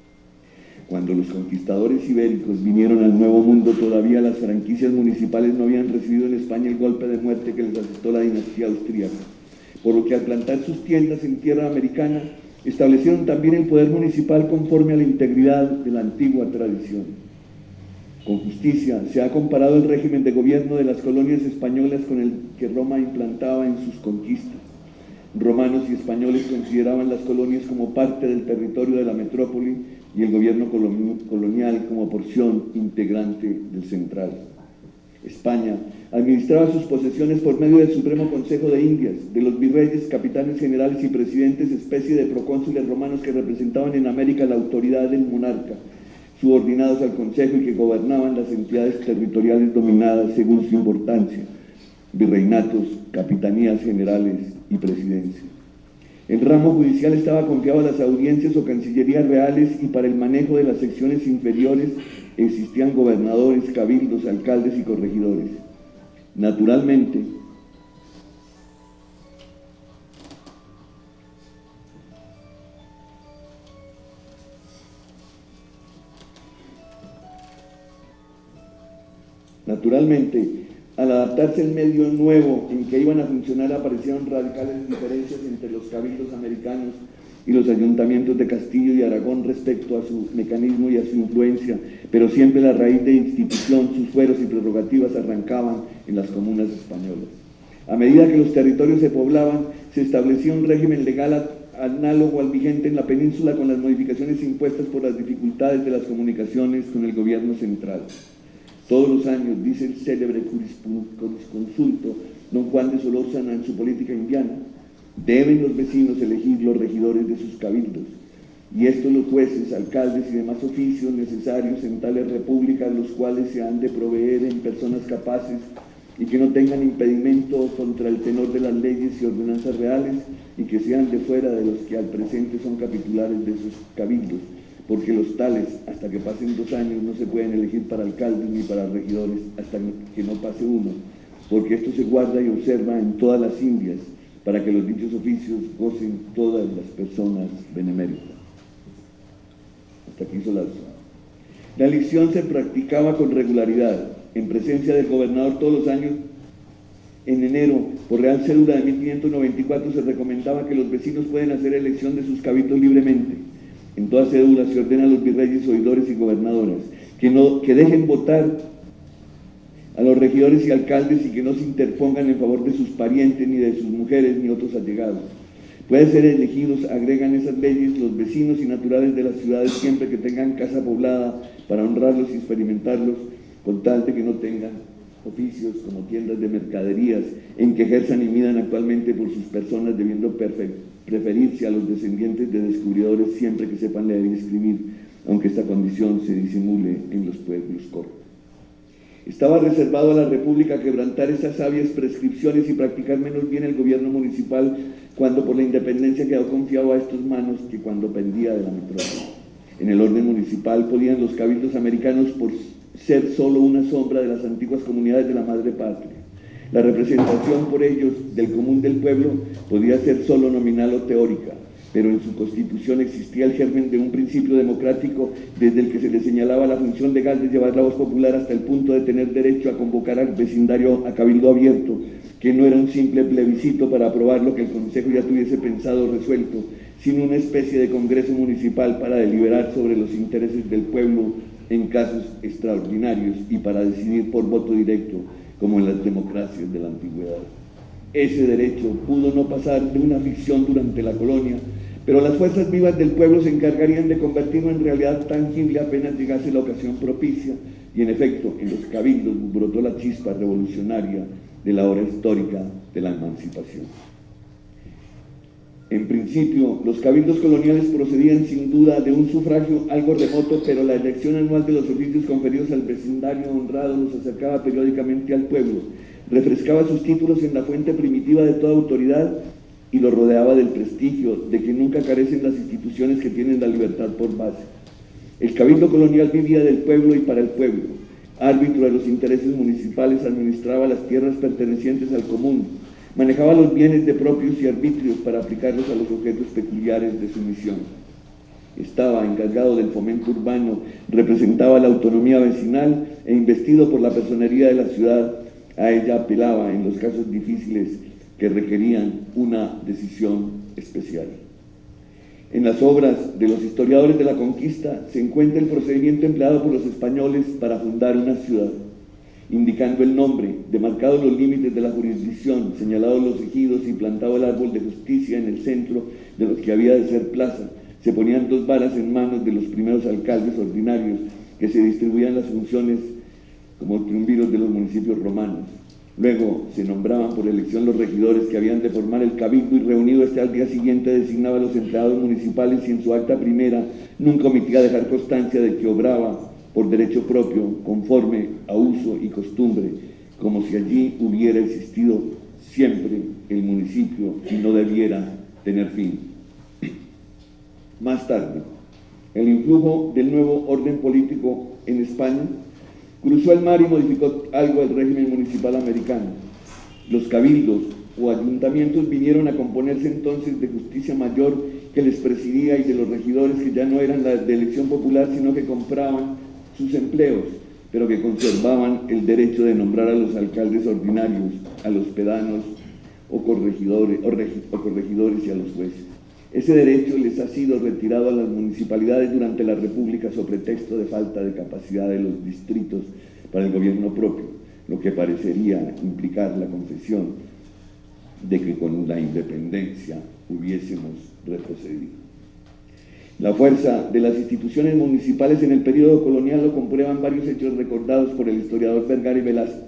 Cuando los conquistadores ibéricos vinieron al Nuevo Mundo, todavía las franquicias municipales no habían recibido en España el golpe de muerte que les asestó la dinastía austríaca, por lo que al plantar sus tiendas en tierra americana, establecieron también el poder municipal conforme a la integridad de la antigua tradición. Con justicia se ha comparado el régimen de gobierno de las colonias españolas con el que Roma implantaba en sus conquistas. Romanos y españoles consideraban las colonias como parte del territorio de la metrópoli y el gobierno colonial como porción integrante del central. España administraba sus posesiones por medio del Supremo Consejo de Indias, de los virreyes, capitanes generales y presidentes, especie de procónsules romanos que representaban en América la autoridad del monarca, subordinados al Consejo, y que gobernaban las entidades territoriales dominadas según su importancia: virreinatos, capitanías generales y presidencia. El ramo judicial estaba confiado a las audiencias o cancillerías reales, y para el manejo de las secciones inferiores existían gobernadores, cabildos, alcaldes y corregidores. Naturalmente, al adaptarse al medio nuevo en que iban a funcionar, aparecieron radicales diferencias entre los cabildos americanos y los ayuntamientos de Castillo y Aragón respecto a su mecanismo y a su influencia, pero siempre la raíz de institución, sus fueros y prerrogativas arrancaban en las comunas españolas. A medida que los territorios se poblaban, se establecía un régimen legal análogo al vigente en la península, con las modificaciones impuestas por las dificultades de las comunicaciones con el gobierno central. Todos los años, dice el célebre jurisconsulto, don Juan de Solórzano en su política indiana, deben los vecinos elegir los regidores de sus cabildos, y estos los jueces, alcaldes y demás oficios necesarios en tales repúblicas, los cuales se han de proveer en personas capaces y que no tengan impedimento contra el tenor de las leyes y ordenanzas reales, y que sean de fuera de los que al presente son capitulares de sus cabildos, porque los tales, hasta que pasen 2 años, no se pueden elegir para alcaldes ni para regidores hasta que no pase 1, porque esto se guarda y observa en todas las Indias, para que los dichos oficios gocen todas las personas beneméritas. Hasta aquí Solazzo. La elección se practicaba con regularidad, en presencia del gobernador todos los años. En enero, por Real Cédula de 1594, se recomendaba que los vecinos pueden hacer elección de sus cabildos libremente. En toda cédula se ordena a los virreyes, oidores y gobernadoras que dejen votar a los regidores y alcaldes y que no se interpongan en favor de sus parientes, ni de sus mujeres, ni otros allegados. Pueden ser elegidos, agregan esas leyes, los vecinos y naturales de las ciudades siempre que tengan casa poblada para honrarlos y experimentarlos, con tal de que no tengan oficios como tiendas de mercaderías en que ejerzan y midan actualmente por sus personas, debiendo preferirse a los descendientes de descubridores siempre que sepan leer y escribir, aunque esta condición se disimule en los pueblos cortos. Estaba reservado a la República quebrantar esas sabias prescripciones y practicar menos bien el gobierno municipal cuando por la independencia quedó confiado a estas manos que cuando pendía de la metrópoli. En el orden municipal podían los cabildos americanos por ser solo una sombra de las antiguas comunidades de la madre patria. La representación por ellos del común del pueblo podía ser solo nominal o teórica, pero en su constitución existía el germen de un principio democrático desde el que se le señalaba la función legal de llevar la voz popular hasta el punto de tener derecho a convocar al vecindario a cabildo abierto, que no era un simple plebiscito para aprobar lo que el Consejo ya tuviese pensado o resuelto, sino una especie de congreso municipal para deliberar sobre los intereses del pueblo en casos extraordinarios y para decidir por voto directo, como en las democracias de la antigüedad. Ese derecho pudo no pasar de una ficción durante la colonia, pero las fuerzas vivas del pueblo se encargarían de convertirlo en realidad tangible apenas llegase la ocasión propicia, y en efecto, en los cabildos brotó la chispa revolucionaria de la hora histórica de la emancipación. En principio, los cabildos coloniales procedían sin duda de un sufragio algo remoto, pero la elección anual de los oficios conferidos al vecindario honrado los acercaba periódicamente al pueblo, refrescaba sus títulos en la fuente primitiva de toda autoridad y lo rodeaba del prestigio de que nunca carecen las instituciones que tienen la libertad por base. El cabildo colonial vivía del pueblo y para el pueblo. Árbitro de los intereses municipales, administraba las tierras pertenecientes al común, manejaba los bienes de propios y arbitrios para aplicarlos a los objetos peculiares de su misión. Estaba encargado del fomento urbano, representaba la autonomía vecinal e investido por la personería de la ciudad, a ella apelaba en los casos difíciles que requerían una decisión especial. En las obras de los historiadores de la conquista se encuentra el procedimiento empleado por los españoles para fundar una ciudad, indicando el nombre, demarcados los límites de la jurisdicción, señalados los ejidos y plantado el árbol de justicia en el centro de lo que había de ser plaza. Se ponían 2 varas en manos de los primeros alcaldes ordinarios que se distribuían las funciones como triunviros de los municipios romanos. Luego se nombraban por elección los regidores que habían de formar el cabildo, y reunido este al día siguiente designaba a los empleados municipales, y en su acta primera nunca omitía dejar constancia de que obraba por derecho propio, conforme a uso y costumbre, como si allí hubiera existido siempre el municipio y no debiera tener fin. Más tarde, el influjo del nuevo orden político en España cruzó el mar y modificó algo el régimen municipal americano. Los cabildos o ayuntamientos vinieron a componerse entonces de justicia mayor que les presidía y de los regidores que ya no eran la de elección popular, sino que compraban sus empleos, pero que conservaban el derecho de nombrar a los alcaldes ordinarios, a los pedanos o corregidores y a los jueces. Ese derecho les ha sido retirado a las municipalidades durante la República sobre pretexto de falta de capacidad de los distritos para el gobierno propio, lo que parecería implicar la confesión de que con la independencia hubiésemos retrocedido. La fuerza de las instituciones municipales en el periodo colonial lo comprueban varios hechos recordados por el historiador Vergara y Velasco.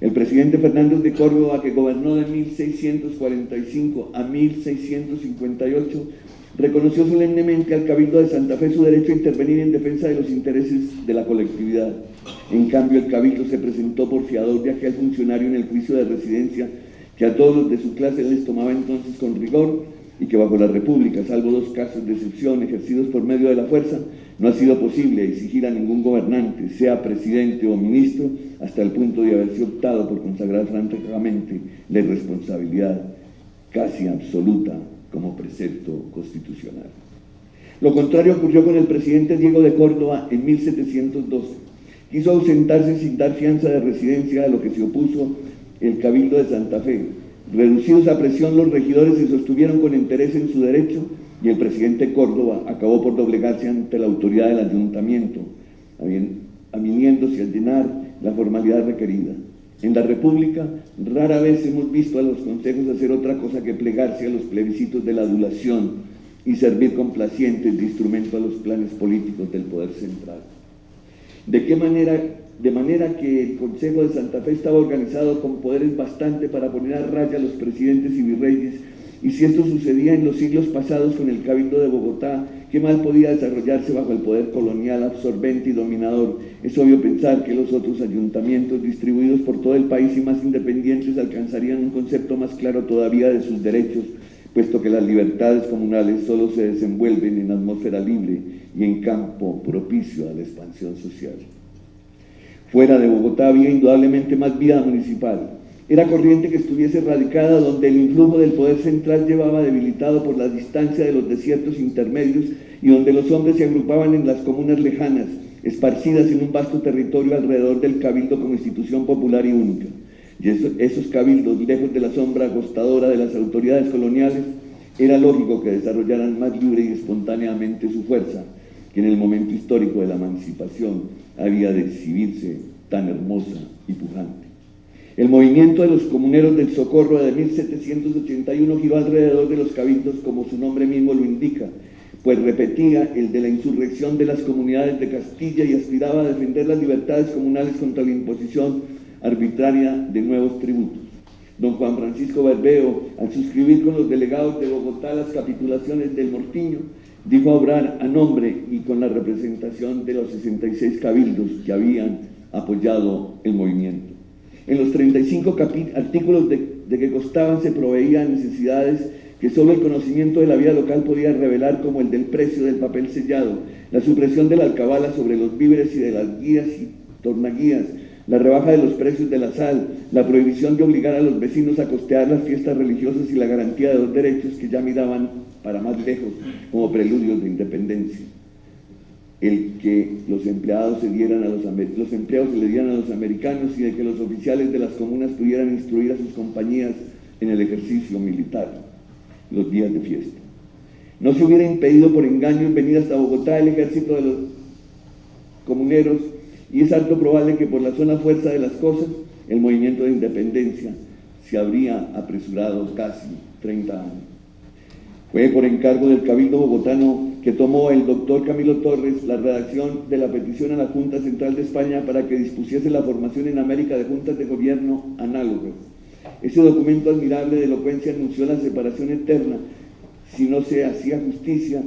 El presidente Fernández de Córdoba, que gobernó de 1645 a 1658, reconoció solemnemente al Cabildo de Santa Fe su derecho a intervenir en defensa de los intereses de la colectividad. En cambio, el Cabildo se presentó por fiador de aquel funcionario en el juicio de residencia que a todos los de su clase les tomaba entonces con rigor, y que bajo la República, salvo 2 casos de excepción ejercidos por medio de la fuerza, no ha sido posible exigir a ningún gobernante, sea presidente o ministro, hasta el punto de haberse optado por consagrar francamente la irresponsabilidad casi absoluta como precepto constitucional. Lo contrario ocurrió con el presidente Diego de Córdoba en 1712. Quiso ausentarse sin dar fianza de residencia, a lo que se opuso el Cabildo de Santa Fe. Reducidos a presión, los regidores se sostuvieron con interés en su derecho y el presidente Córdoba acabó por doblegarse ante la autoridad del ayuntamiento, aviniéndose a llenar la formalidad requerida. En la República rara vez hemos visto a los consejos hacer otra cosa que plegarse a los plebiscitos de la adulación y servir complacientes de instrumento a los planes políticos del poder central. De manera que el Consejo de Santa Fe estaba organizado con poderes bastante para poner a raya a los presidentes y virreyes, y si esto sucedía en los siglos pasados con el Cabildo de Bogotá, ¿qué mal podía desarrollarse bajo el poder colonial absorbente y dominador? Es obvio pensar que los otros ayuntamientos distribuidos por todo el país y más independientes alcanzarían un concepto más claro todavía de sus derechos, puesto que las libertades comunales solo se desenvuelven en atmósfera libre y en campo propicio a la expansión social. Fuera de Bogotá había indudablemente más vida municipal. Era corriente que estuviese radicada donde el influjo del poder central llevaba debilitado por la distancia de los desiertos intermedios y donde los hombres se agrupaban en las comunas lejanas, esparcidas en un vasto territorio alrededor del cabildo como institución popular y única. Y esos cabildos, lejos de la sombra agostadora de las autoridades coloniales, era lógico que desarrollaran más libre y espontáneamente su fuerza, que en el momento histórico de la emancipación había de exhibirse tan hermosa y pujante. El movimiento de los comuneros del Socorro de 1781 giró alrededor de los cabildos, como su nombre mismo lo indica, pues repetía el de la insurrección de las comunidades de Castilla y aspiraba a defender las libertades comunales contra la imposición arbitraria de nuevos tributos. Don Juan Francisco Bermeo, al suscribir con los delegados de Bogotá las capitulaciones del Mortiño, dijo obrar a nombre y con la representación de los 66 cabildos que habían apoyado el movimiento. En los 35 artículos de que constaban se proveían necesidades que solo el conocimiento de la vida local podía revelar, como el del precio del papel sellado, la supresión de la alcabala sobre los víveres y de las guías y tornaguías, la rebaja de los precios de la sal, la prohibición de obligar a los vecinos a costear las fiestas religiosas y la garantía de 2 derechos que ya miraban para más lejos como preludios de independencia. El que los empleados se le dieran a los americanos y de que los oficiales de las comunas pudieran instruir a sus compañías en el ejercicio militar los días de fiesta. No se hubiera impedido por engaño en venir hasta Bogotá el ejército de los comuneros, y es harto probable que por la sola fuerza de las cosas el movimiento de independencia se habría apresurado casi 30 años. Fue por encargo del Cabildo bogotano que tomó el doctor Camilo Torres la redacción de la petición a la Junta Central de España para que dispusiese la formación en América de juntas de gobierno análogas. Ese documento admirable de elocuencia anunció la separación eterna si no se hacía justicia,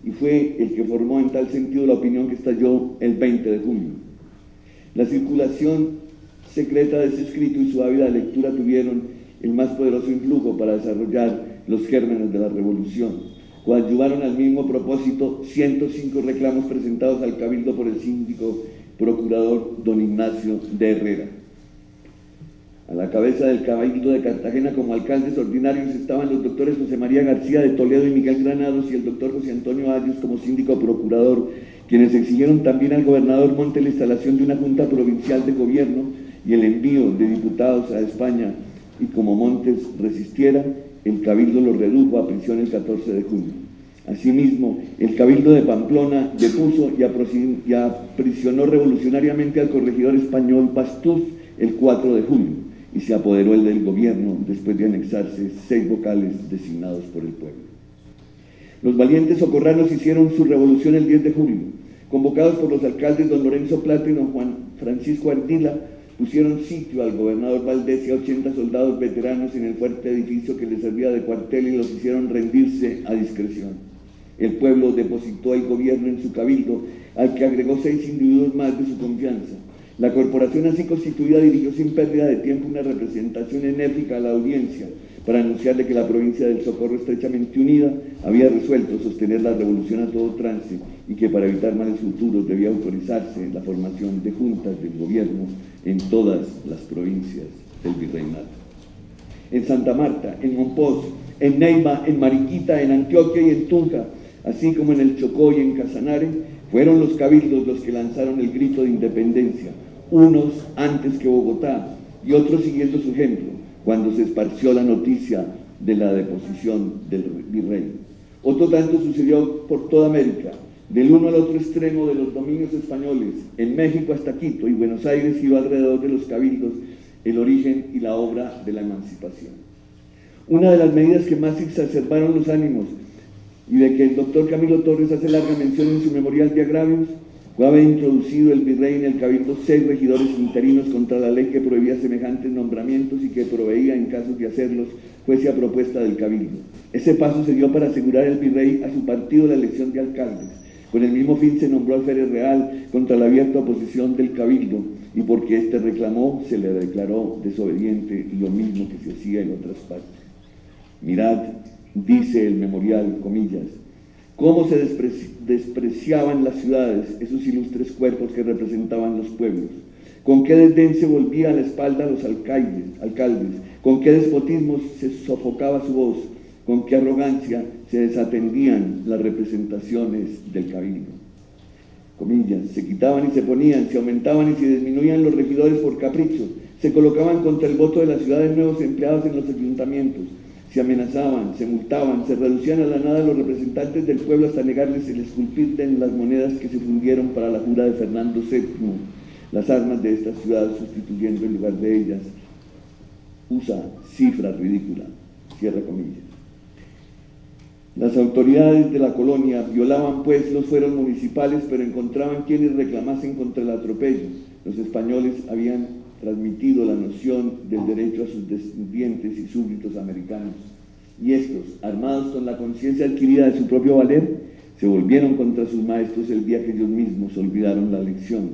y fue el que formó en tal sentido la opinión que estalló el 20 de julio. La circulación secreta de ese escrito y su ávida lectura tuvieron el más poderoso influjo para desarrollar los gérmenes de la revolución. Coadyuvaron al mismo propósito 105 reclamos presentados al Cabildo por el síndico procurador don Ignacio de Herrera. A la cabeza del Cabildo de Cartagena como alcaldes ordinarios estaban los doctores José María García de Toledo y Miguel Granados y el doctor José Antonio Ayos como síndico procurador, quienes exigieron también al gobernador Montes la instalación de una junta provincial de gobierno y el envío de diputados a España, y como Montes resistiera, el Cabildo lo redujo a prisión el 14 de junio. Asimismo, el Cabildo de Pamplona depuso y aprisionó revolucionariamente al corregidor español Pastús el 4 de julio, y se apoderó el del gobierno después de anexarse 6 vocales designados por el pueblo. Los valientes socorranos hicieron su revolución el 10 de julio, convocados por los alcaldes don Lorenzo Plata y don Juan Francisco Ardila, pusieron sitio al gobernador Valdés y a 80 soldados veteranos en el fuerte edificio que les servía de cuartel y los hicieron rendirse a discreción. El pueblo depositó el gobierno en su cabildo, al que agregó 6 individuos más de su confianza. La corporación así constituida dirigió sin pérdida de tiempo una representación enérgica a la audiencia para anunciarle que la provincia del Socorro, estrechamente unida, había resuelto sostener la revolución a todo trance y que para evitar males futuros debía autorizarse la formación de juntas del gobierno en todas las provincias del virreinato. En Santa Marta, en Monpós, en Neiva, en Mariquita, en Antioquia y en Tunja, así como en el Chocó y en Casanare, fueron los cabildos los que lanzaron el grito de independencia, unos antes que Bogotá y otros siguiendo su ejemplo, cuando se esparció la noticia de la deposición del virrey. Otro tanto sucedió por toda América, del uno al otro extremo de los dominios españoles, en México hasta Quito y Buenos Aires iba alrededor de los cabildos el origen y la obra de la emancipación. Una de las medidas que más exacerbaron los ánimos y de que el doctor Camilo Torres hace larga mención en su memorial de agravios, fue haber introducido el virrey en el cabildo 6 regidores interinos contra la ley que prohibía semejantes nombramientos y que proveía, en casos de hacerlos, fuese a propuesta del cabildo. Ese paso se dio para asegurar el virrey a su partido la elección de alcaldes. Con el mismo fin se nombró alférez real contra la abierta oposición del cabildo, y porque éste reclamó, se le declaró desobediente, y lo mismo que se hacía en otras partes. Mirad, dice el memorial, comillas, cómo se despreciaban las ciudades, esos ilustres cuerpos que representaban los pueblos, con qué desdén se volvía a la espalda a los alcaldes, con qué despotismo se sofocaba su voz, con qué arrogancia se desatendían las representaciones del cabildo. Comillas, se quitaban y se ponían, se aumentaban y se disminuían los regidores por capricho, se colocaban contra el voto de las ciudades nuevos empleados en los ayuntamientos, se amenazaban, se multaban, se reducían a la nada los representantes del pueblo hasta negarles el esculpir en las monedas que se fundieron para la jura de Fernando VII, las armas de esta ciudad sustituyendo en lugar de ellas, usa cifra ridícula, cierra comillas. Las autoridades de la colonia violaban pues los fueros municipales, pero encontraban quienes reclamasen contra el atropello. Los españoles habían transmitido la noción del derecho a sus descendientes y súbditos americanos, y estos, armados con la conciencia adquirida de su propio valer, se volvieron contra sus maestros el día que ellos mismos olvidaron la lección.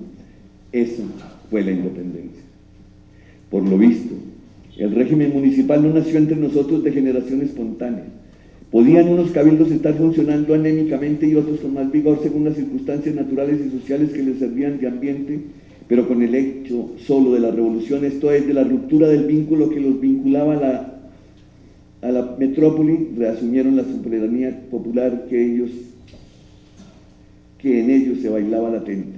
Esa fue la independencia. Por lo visto, el régimen municipal no nació entre nosotros de generación espontánea. Podían unos cabildos estar funcionando anémicamente y otros con más vigor según las circunstancias naturales y sociales que les servían de ambiente, pero con el hecho solo de la revolución, esto es, de la ruptura del vínculo que los vinculaba a la metrópoli, reasumieron la soberanía popular que en ellos se bailaba latente.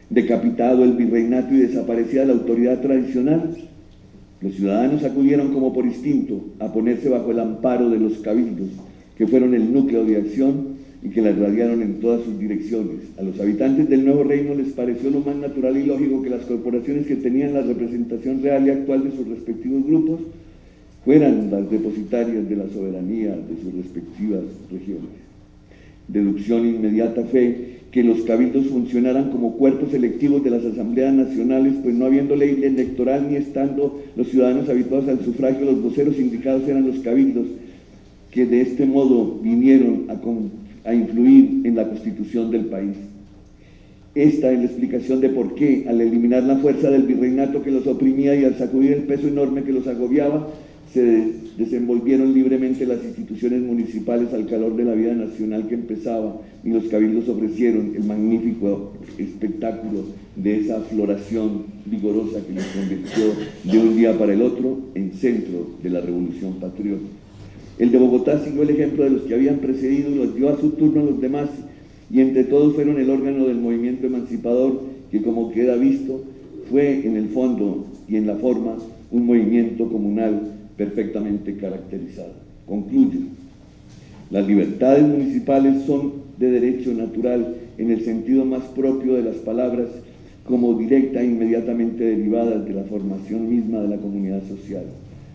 Decapitado el virreinato y desaparecida la autoridad tradicional, los ciudadanos acudieron como por instinto a ponerse bajo el amparo de los cabildos, que fueron el núcleo de acción y que la irradiaron en todas sus direcciones. A los habitantes del nuevo reino les pareció lo más natural y lógico que las corporaciones que tenían la representación real y actual de sus respectivos grupos fueran las depositarias de la soberanía de sus respectivas regiones. Deducción inmediata fue que los cabildos funcionaran como cuerpos electivos de las asambleas nacionales, pues no habiendo ley electoral ni estando los ciudadanos habituados al sufragio, los voceros indicados eran los cabildos, que de este modo vinieron a influir en la constitución del país. Esta es la explicación de por qué, al eliminar la fuerza del virreinato que los oprimía y al sacudir el peso enorme que los agobiaba, se desenvolvieron libremente las instituciones municipales al calor de la vida nacional que empezaba, y los cabildos ofrecieron el magnífico espectáculo de esa floración vigorosa que los convirtió de un día para el otro en centro de la revolución patriótica. El de Bogotá siguió el ejemplo de los que habían precedido y los dio a su turno a los demás, y entre todos fueron el órgano del movimiento emancipador que, como queda visto, fue en el fondo y en la forma un movimiento comunal perfectamente caracterizado. Concluye: las libertades municipales son de derecho natural en el sentido más propio de las palabras, como directa e inmediatamente derivadas de la formación misma de la comunidad social.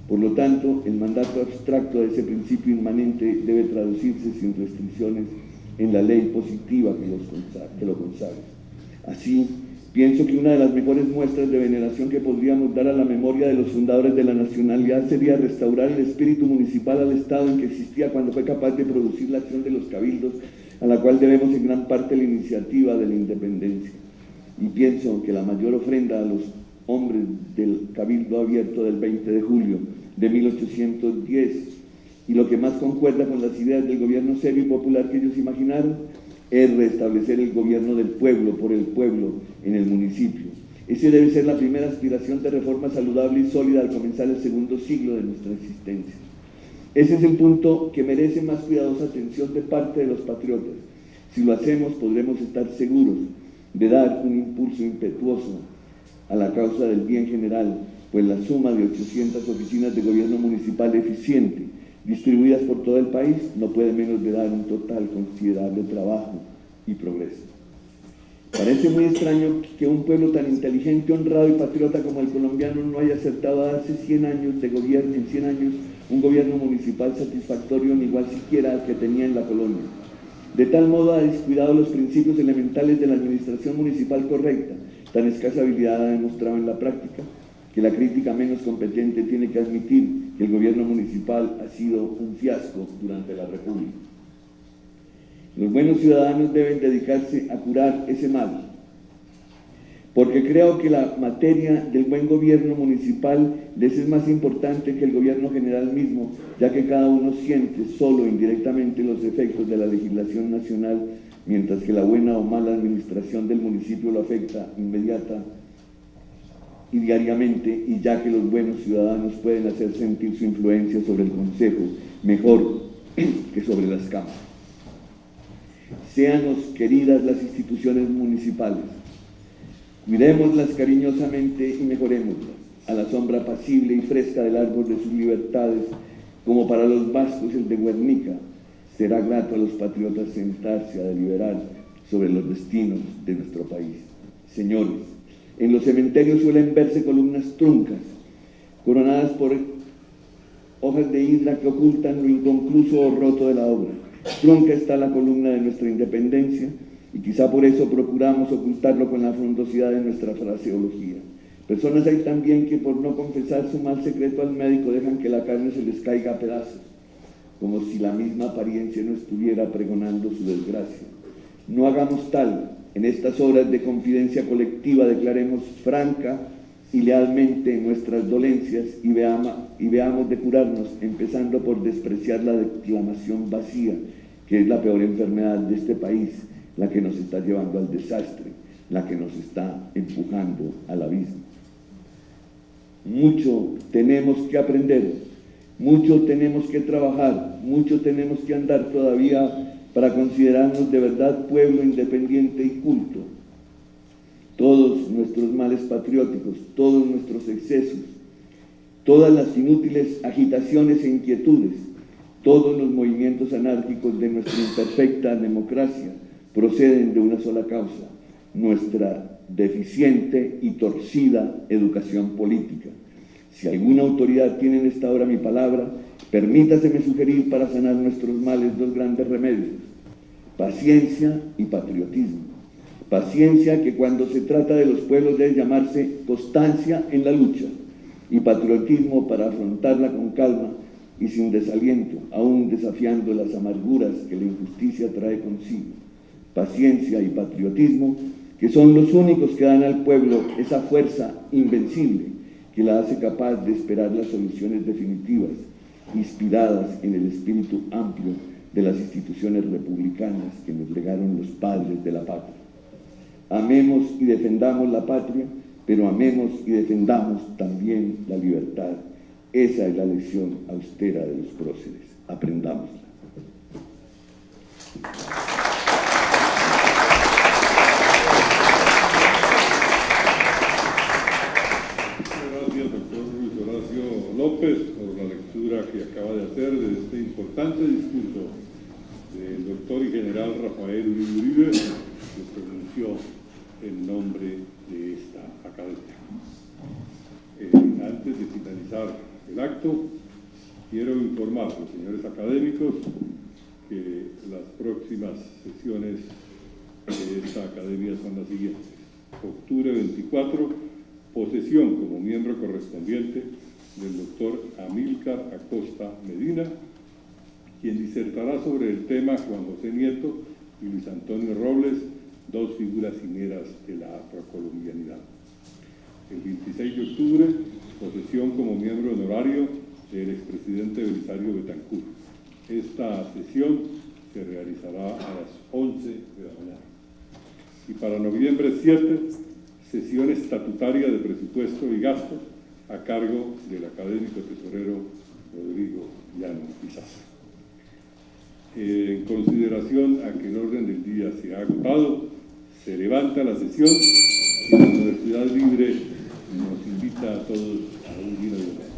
Por lo tanto, el mandato abstracto de ese principio inmanente debe traducirse sin restricciones en la ley positiva que lo consagra. Así, Pienso que una de las mejores muestras de veneración que podríamos dar a la memoria de los fundadores de la nacionalidad sería restaurar el espíritu municipal al estado en que existía cuando fue capaz de producir la acción de los cabildos, a la cual debemos en gran parte la iniciativa de la independencia. Y pienso que la mayor ofrenda a los hombres del Cabildo Abierto del 20 de julio de 1810, y lo que más concuerda con las ideas del gobierno serio y popular que ellos imaginaron, es restablecer el gobierno del pueblo, por el pueblo, en el municipio. Esa debe ser la primera aspiración de reforma saludable y sólida al comenzar el segundo siglo de nuestra existencia. Ese es el punto que merece más cuidadosa atención de parte de los patriotas. Si lo hacemos, podremos estar seguros de dar un impulso impetuoso a la causa del bien general, pues la suma de 800 oficinas de gobierno municipal eficiente, distribuidas por todo el país, no puede menos de dar un total considerable trabajo y progreso. Parece muy extraño que un pueblo tan inteligente, honrado y patriota como el colombiano no haya acertado a darse 100 años de gobierno, en 100 años un gobierno municipal satisfactorio, ni igual siquiera al que tenía en la colonia. De tal modo ha descuidado los principios elementales de la administración municipal correcta, tan escasa habilidad ha demostrado en la práctica, que la crítica menos competente tiene que admitir que el gobierno municipal ha sido un fiasco durante la República. Los buenos ciudadanos deben dedicarse a curar ese mal, porque creo que la materia del buen gobierno municipal les es más importante que el gobierno general mismo, ya que cada uno siente solo indirectamente los efectos de la legislación nacional, mientras que la buena o mala administración del municipio lo afecta inmediata y diariamente, y ya que los buenos ciudadanos pueden hacer sentir su influencia sobre el Consejo mejor que sobre las cámaras. Séanos queridas las instituciones municipales, cuidémoslas cariñosamente y mejorémoslas, a la sombra pasible y fresca del árbol de sus libertades, como para los vascos el de Guernica. Será grato a los patriotas sentarse a deliberar sobre los destinos de nuestro país. Señores, en los cementerios suelen verse columnas truncas, coronadas por hojas de hidra que ocultan lo inconcluso o roto de la obra. Trunca está la columna de nuestra independencia, y quizá por eso procuramos ocultarlo con la frondosidad de nuestra fraseología. Personas hay también que por no confesar su mal secreto al médico dejan que la carne se les caiga a pedazos, como si la misma apariencia no estuviera pregonando su desgracia. No hagamos tal. En estas horas de confidencia colectiva declaremos franca y lealmente nuestras dolencias y veamos de curarnos, empezando por despreciar la declamación vacía, que es la peor enfermedad de este país, la que nos está llevando al desastre, la que nos está empujando al abismo. Mucho tenemos que aprender, mucho tenemos que trabajar, mucho tenemos que andar todavía para considerarnos de verdad pueblo independiente y culto. Todos nuestros males patrióticos, todos nuestros excesos, todas las inútiles agitaciones e inquietudes, todos los movimientos anárquicos de nuestra imperfecta democracia proceden de una sola causa: nuestra deficiente y torcida educación política. Si alguna autoridad tiene en esta hora mi palabra, permítaseme sugerir para sanar nuestros males dos grandes remedios: paciencia y patriotismo. Paciencia, que cuando se trata de los pueblos debe llamarse constancia en la lucha, y patriotismo para afrontarla con calma y sin desaliento, aún desafiando las amarguras que la injusticia trae consigo. Paciencia y patriotismo, que son los únicos que dan al pueblo esa fuerza invencible que la hace capaz de esperar las soluciones definitivas, inspiradas en el espíritu amplio de las instituciones republicanas que nos legaron los padres de la patria. Amemos y defendamos la patria, pero amemos y defendamos también la libertad. Esa es la lección austera de los próceres. Aprendámosla. Gracias, doctor Luis Horacio López, por la lectura que acaba de hacer de este importante discurso del doctor y general Rafael Uribe, que pronunció en nombre de esta academia. Antes de finalizar el acto, quiero informarles, señores académicos, que las próximas sesiones de esta academia son las siguientes. octubre 24, posesión como miembro correspondiente del doctor Amílcar Acosta Medina, quien disertará sobre el tema Juan José Nieto y Luis Antonio Robles, dos figuras cimeras de la afrocolombianidad. El 26 de octubre, posesión como miembro honorario del expresidente Belisario Betancur. Esta sesión se realizará a las 11 de la mañana. Y para noviembre 7, sesión estatutaria de presupuesto y gastos a cargo del académico tesorero Rodrigo Llano Pizaza. En consideración a que el orden del día se ha agotado, se levanta la sesión y la Universidad Libre nos invita a todos a un vino de honor.